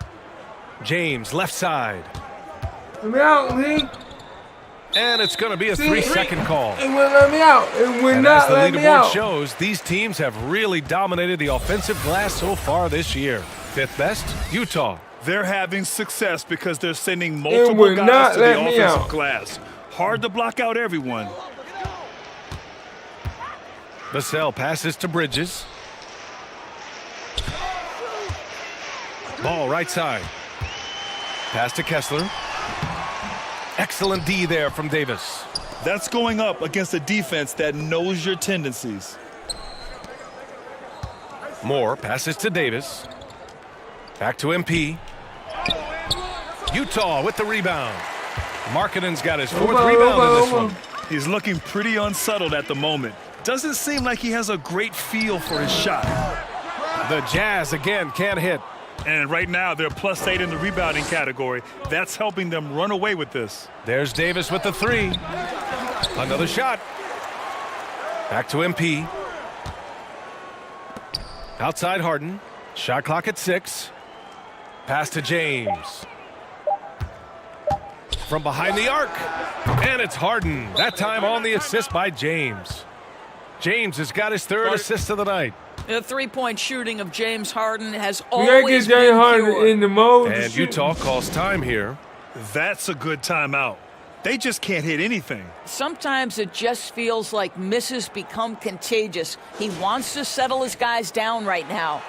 James, left side. Let me out, Lee. And it's going to be a 3-second call. It wouldn't let me out. It would not let me out. As the leaderboard shows, these teams have really dominated the offensive glass so far this year. 5th best, Utah. They're having success because they're sending multiple guys to the offensive glass. Hard to block out everyone. Vassell passes to Bridges. Ball right side. Pass to Kessler. Excellent D there from Davis. That's going up against a defense that knows your tendencies. Moore passes to Davis. Back to MP. Utah with the rebound. Markkanen's got his 4th rebound in this one. He's looking pretty unsettled at the moment. Doesn't seem like he has a great feel for his shot. The Jazz again can't hit. And right now they're +8 in the rebounding category. That's helping them run away with this. There's Davis with the 3. Another shot. Back to MP. Outside Harden. Shot clock at 6. Pass to James. From behind the arc. And it's Harden. That time on the assist by James. James has got his 3rd assist of the night. The 3-point shooting of James Harden has always been James Harden in the mode. And Utah calls time here. That's a good timeout. They just can't hit anything. Sometimes it just feels like misses become contagious. He wants to settle his guys down right now.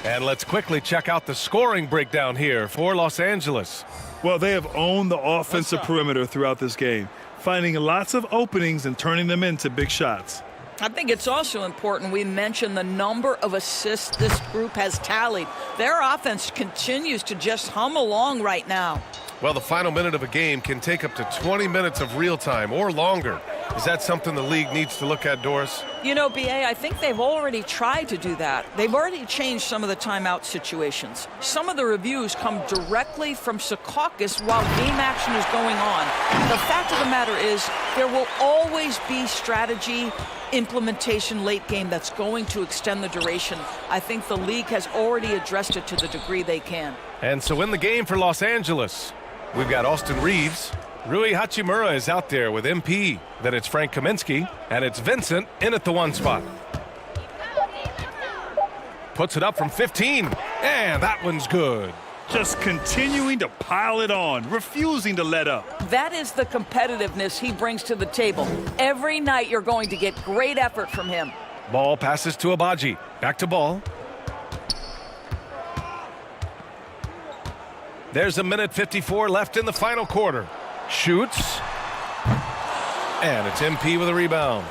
And let's quickly check out the scoring breakdown here for Los Angeles. Well, they have owned the offensive perimeter throughout this game, finding lots of openings and turning them into big shots. I think it's also important we mention the number of assists this group has tallied. Their offense continues to just hum along right now. Well, the final minute of a game can take up to 20 minutes of real time or longer. Is that something the league needs to look at, Doris? You know, B.A., I think they've already tried to do that. They've already changed some of the timeout situations. Some of the reviews come directly from Secaucus while game action is going on. The fact of the matter is there will always be strategy implementation late game that's going to extend the duration. I think the league has already addressed it to the degree they can. And so in the game for Los Angeles, we've got Austin Reeves. Rui Hachimura is out there with MP. Then it's Frank Kaminsky, and it's Vincent in at the 1 spot. Puts it up from 15, and that one's good. Just continuing to pile it on, refusing to let up. That is the competitiveness he brings to the table. Every night you're going to get great effort from him. Ball passes to Abaji. Back to ball. There's 1:54 left in the final quarter. Shoots. And it's MP with a rebound.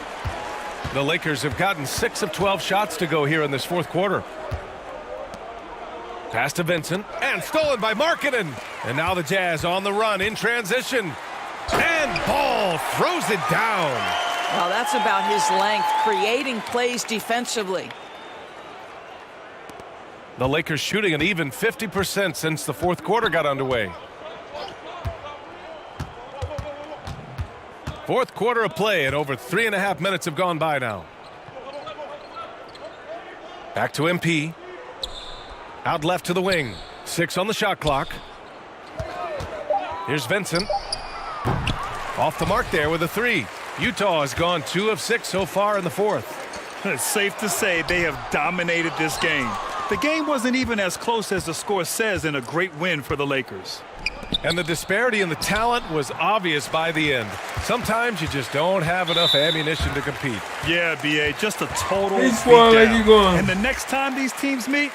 The Lakers have gotten 6 of 12 shots to go here in this fourth quarter. Pass to Vincent, and stolen by Markkanen. And now the Jazz on the run in transition. And Ball throws it down. Well, that's about his length, creating plays defensively. The Lakers shooting an even 50% since the fourth quarter got underway. Fourth quarter of play, and over 3.5 minutes have gone by now. Back to MP. Out left to the wing. 6 on the shot clock. Here's Vincent. Off the mark there with a 3. Utah has gone 2 of 6 so far in the fourth. It's safe to say they have dominated this game. The game wasn't even as close as the score says in a great win for the Lakers. And the disparity in the talent was obvious by the end. Sometimes you just don't have enough ammunition to compete. Yeah, B.A., just a total He's scoring like he's going. And the next time these teams meet,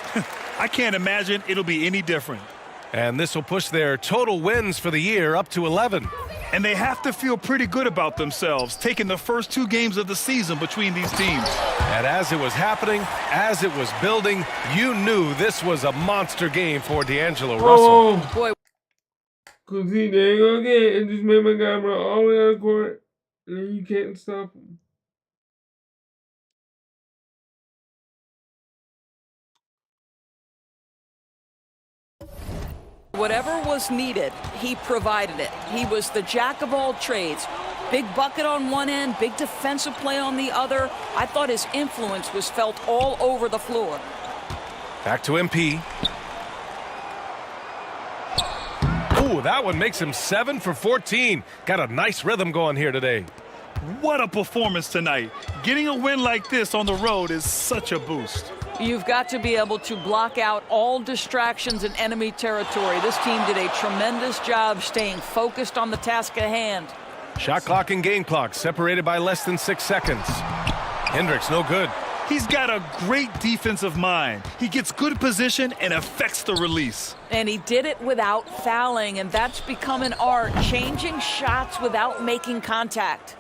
I can't imagine it'll be any different. And this will push their total wins for the year up to 11. And they have to feel pretty good about themselves, taking the first 2 games of the season between these teams. And as it was happening, as it was building, you knew this was a monster game for D'Angelo Russell. Boy. Because there you go again. It just made my guy run all the way out of the court, and then you can't stop him. Whatever was needed, he provided it. He was the jack of all trades. Big bucket on one end, big defensive play on the other. I thought his influence was felt all over the floor. Back to MP. Ooh, that one makes him 7 for 14. Got a nice rhythm going here today. What a performance tonight. Getting a win like this on the road is such a boost. You've got to be able to block out all distractions in enemy territory. This team did a tremendous job staying focused on the task at hand. Shot clock and game clock separated by less than 6 seconds. Hendricks no good. He's got a great defensive mind. He gets good position and affects the release. And he did it without fouling, and that's become an art, changing shots without making contact.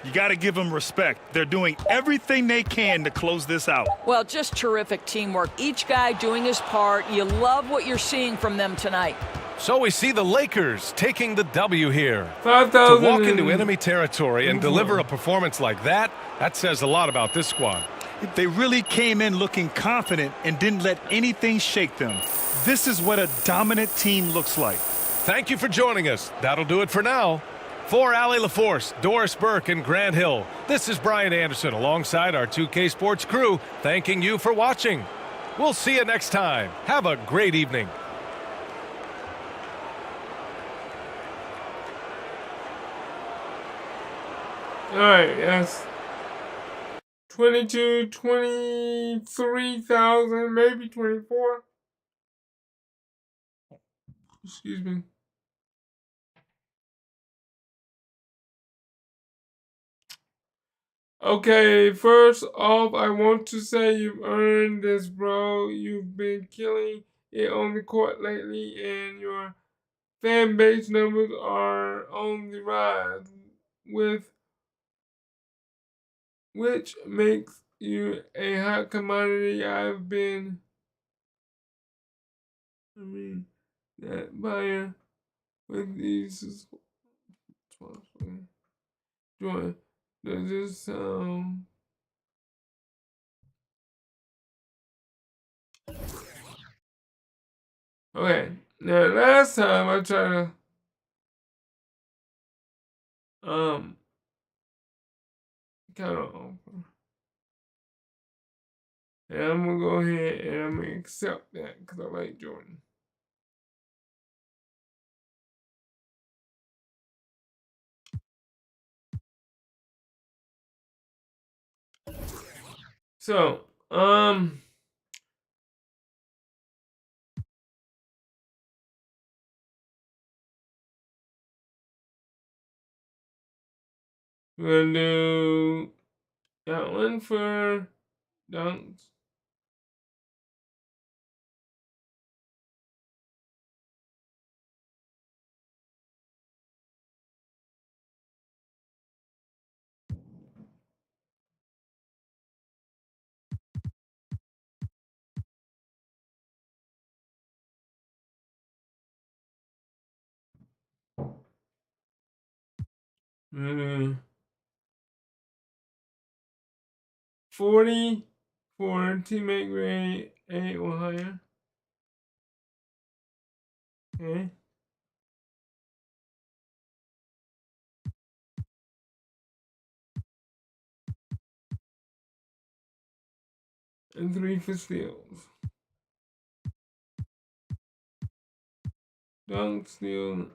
You got to give them respect. They're doing everything they can to close this out. Well, just terrific teamwork. Each guy doing his part. You love what you're seeing from them tonight. So we see the Lakers taking the W here. 5,000 to walk into enemy territory and deliver a performance like that says a lot about this squad. They really came in looking confident and didn't let anything shake them. This is what a dominant team looks like. Thank you for joining us. That'll do it for now. For Allie LaForce, Doris Burke, and Grant Hill, this is Brian Anderson alongside our 2K Sports crew, thanking you for watching. We'll see you next time. Have a great evening. All right, yes. 23,000, maybe 24. Excuse me. Okay, first off, I want to say you've earned this, bro. You've been killing it on the court lately, and your fan base numbers are on the rise, which makes you a hot commodity. That buyer with these join. Does this okay, now last time I tried to kind of open. And I'm gonna go ahead and I'm gonna accept that because I like Jordan. So, We're gonna do that one for dunks. Mm, 40 for teammate grade 8 or higher. Okay. And 3 for steals. Dunk, steal.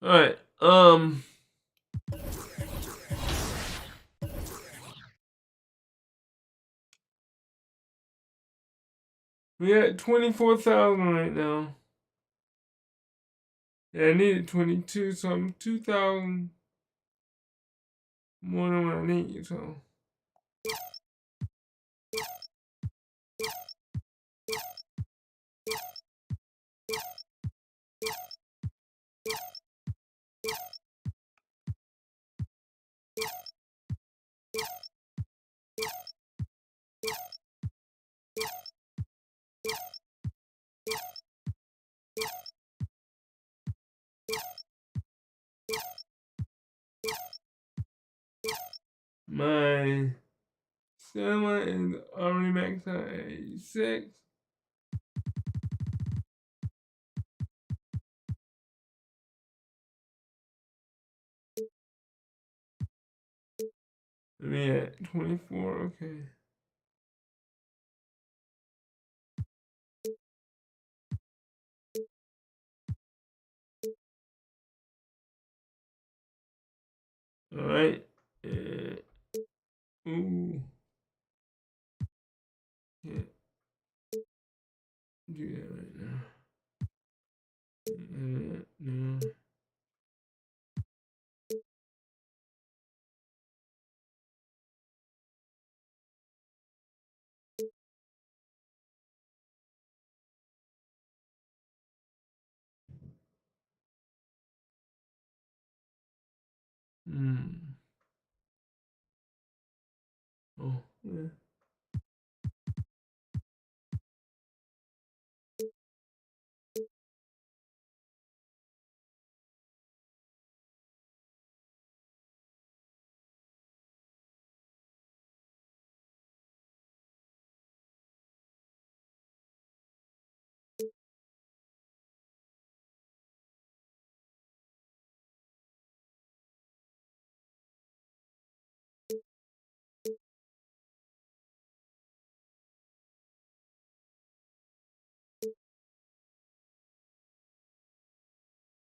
Alright, we at 24,000 right now. Yeah, I needed 22, so I'm 2,000 more than what I need, so. My cinema is already maxed out at 86. Let me at 24, okay. Alright. Ooh. Can't do that right now. No. Oh, yeah.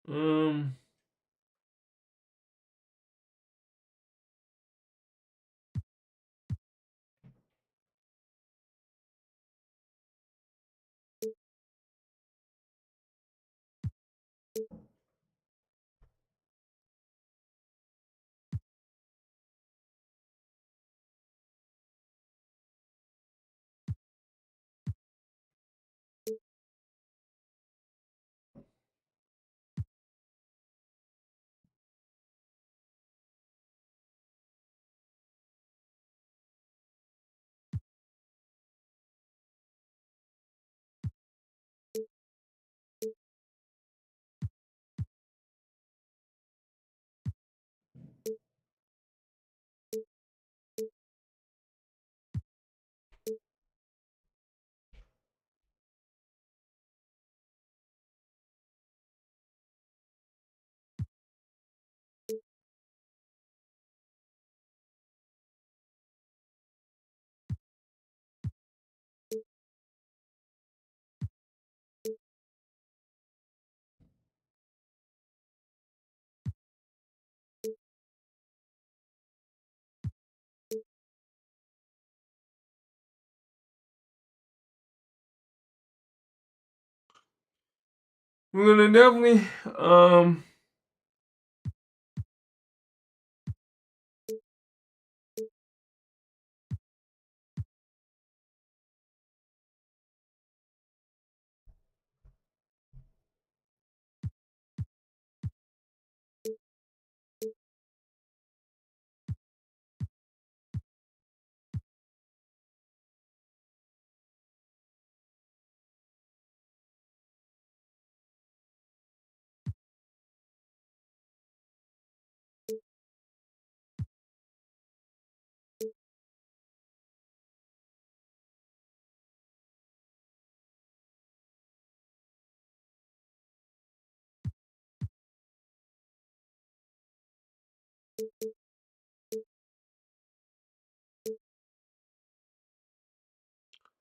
Um. we're gonna definitely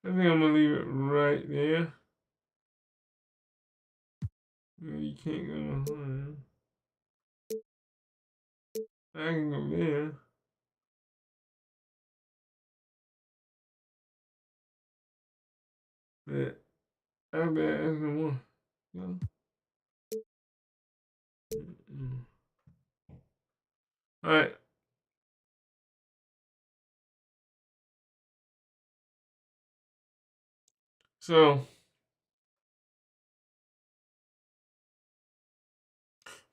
I think I'm gonna leave it right there. You can't go. I can go there. But I bet there's no more. No. Alright. So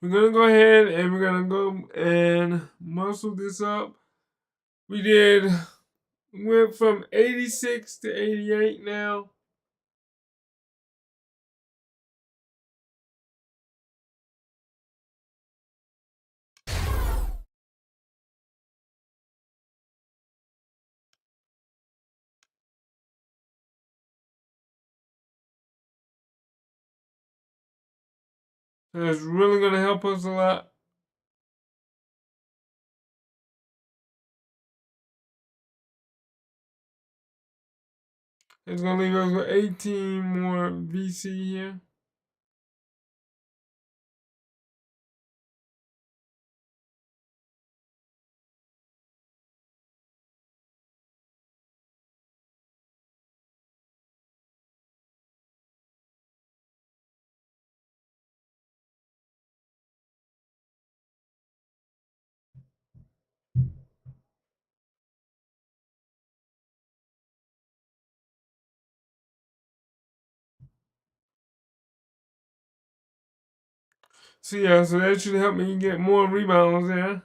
we're gonna go ahead and we're gonna go and muscle this up. We went from 86 to 88 now. So it's really gonna help us a lot. It's gonna leave us with 18 more VC here. So yeah, so that should help me get more rebounds there.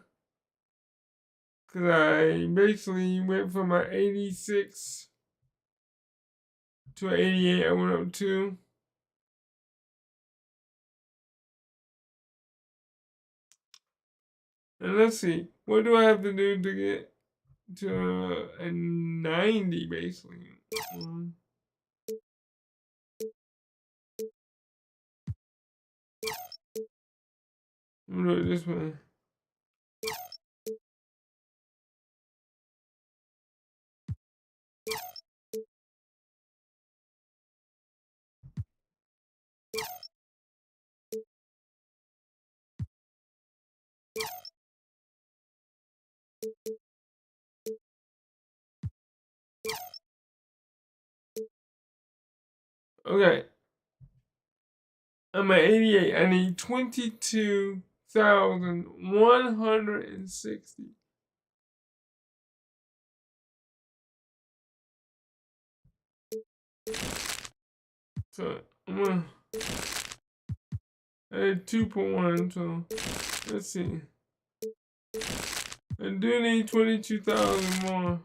Cause I basically went from an 86 to an 88. I went up 2. And let's see, what do I have to do to get to a 90 basically? I'm gonna do it this way. Okay. I'm at 88. I need 22,160. So I'm gonna add 2.1. So let's see. I do need 22,000 more.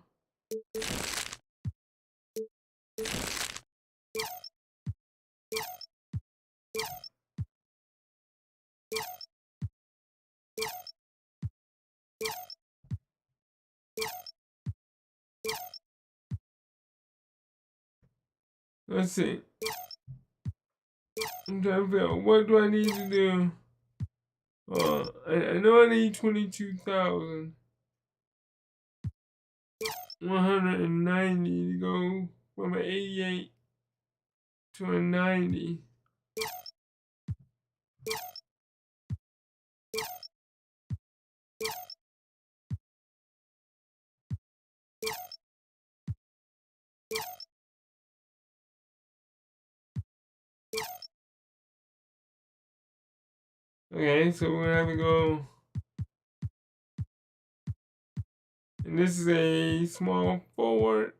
Let's see. I'm trying to figure out what do I need to do. I know I need 22,190 to go from an 88 to a 90. Okay, so we're gonna have to go. And this is a small forward.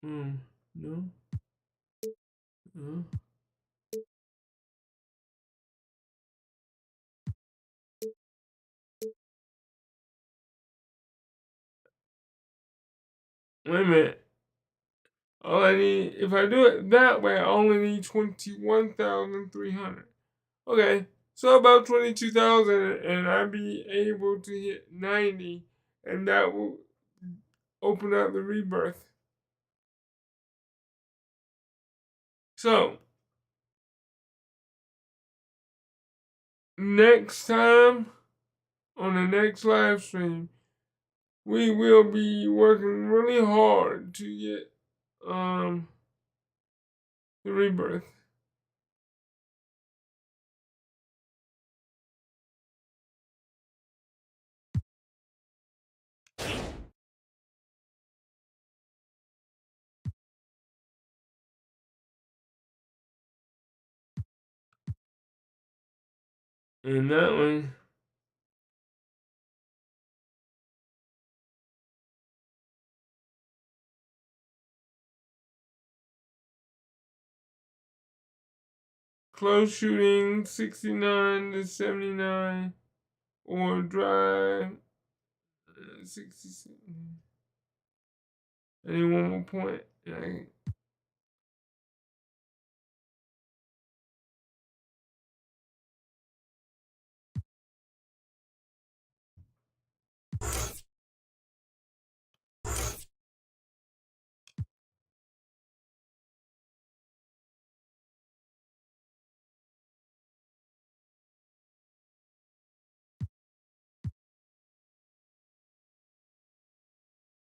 No. No. Wait a minute. All I need, if I do it that way, I only need 21,300. Okay, so about 22,000, and I'll be able to hit 90, and that will open up the rebirth. So, next time on the next live stream, we will be working really hard to get the rebirth. And that one. Close shooting 69 to 79, or drive 67. I need one more point.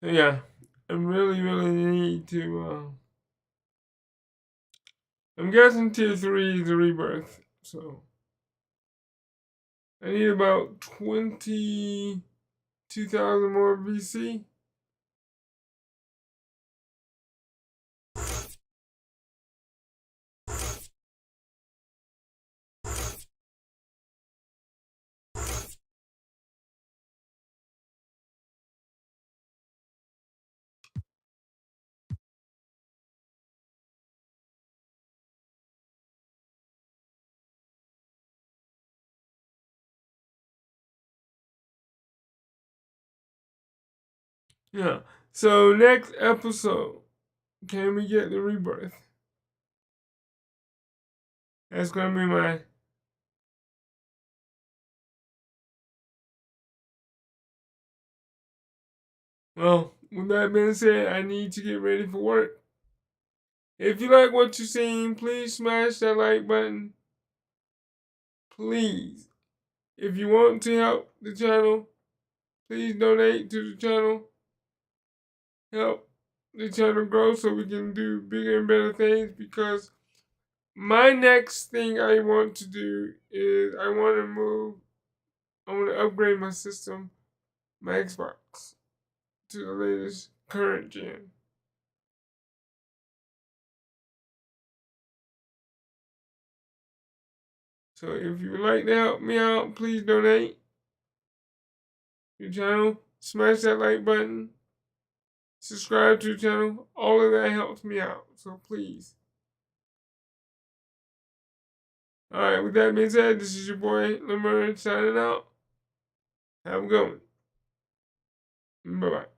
Yeah, I really need to. I'm guessing tier 3 is the rebirth, so I need about 22,000 more VC. Yeah. So next episode, can we get the rebirth? That's gonna be my. Well, with that being said, I need to get ready for work. If you like what you're seeing, please smash that like button. Please. If you want to help the channel, please donate to the channel. Help the channel grow so we can do bigger and better things, because my next thing I want to do is I want to upgrade my system, my Xbox, to the latest current gen. So if you would like to help me out, please donate to the channel, smash that like button, subscribe to the channel. All of that helps me out, so please. Alright, with that being said, this is your boy Lindberg signing out. Have a good one. Bye-bye.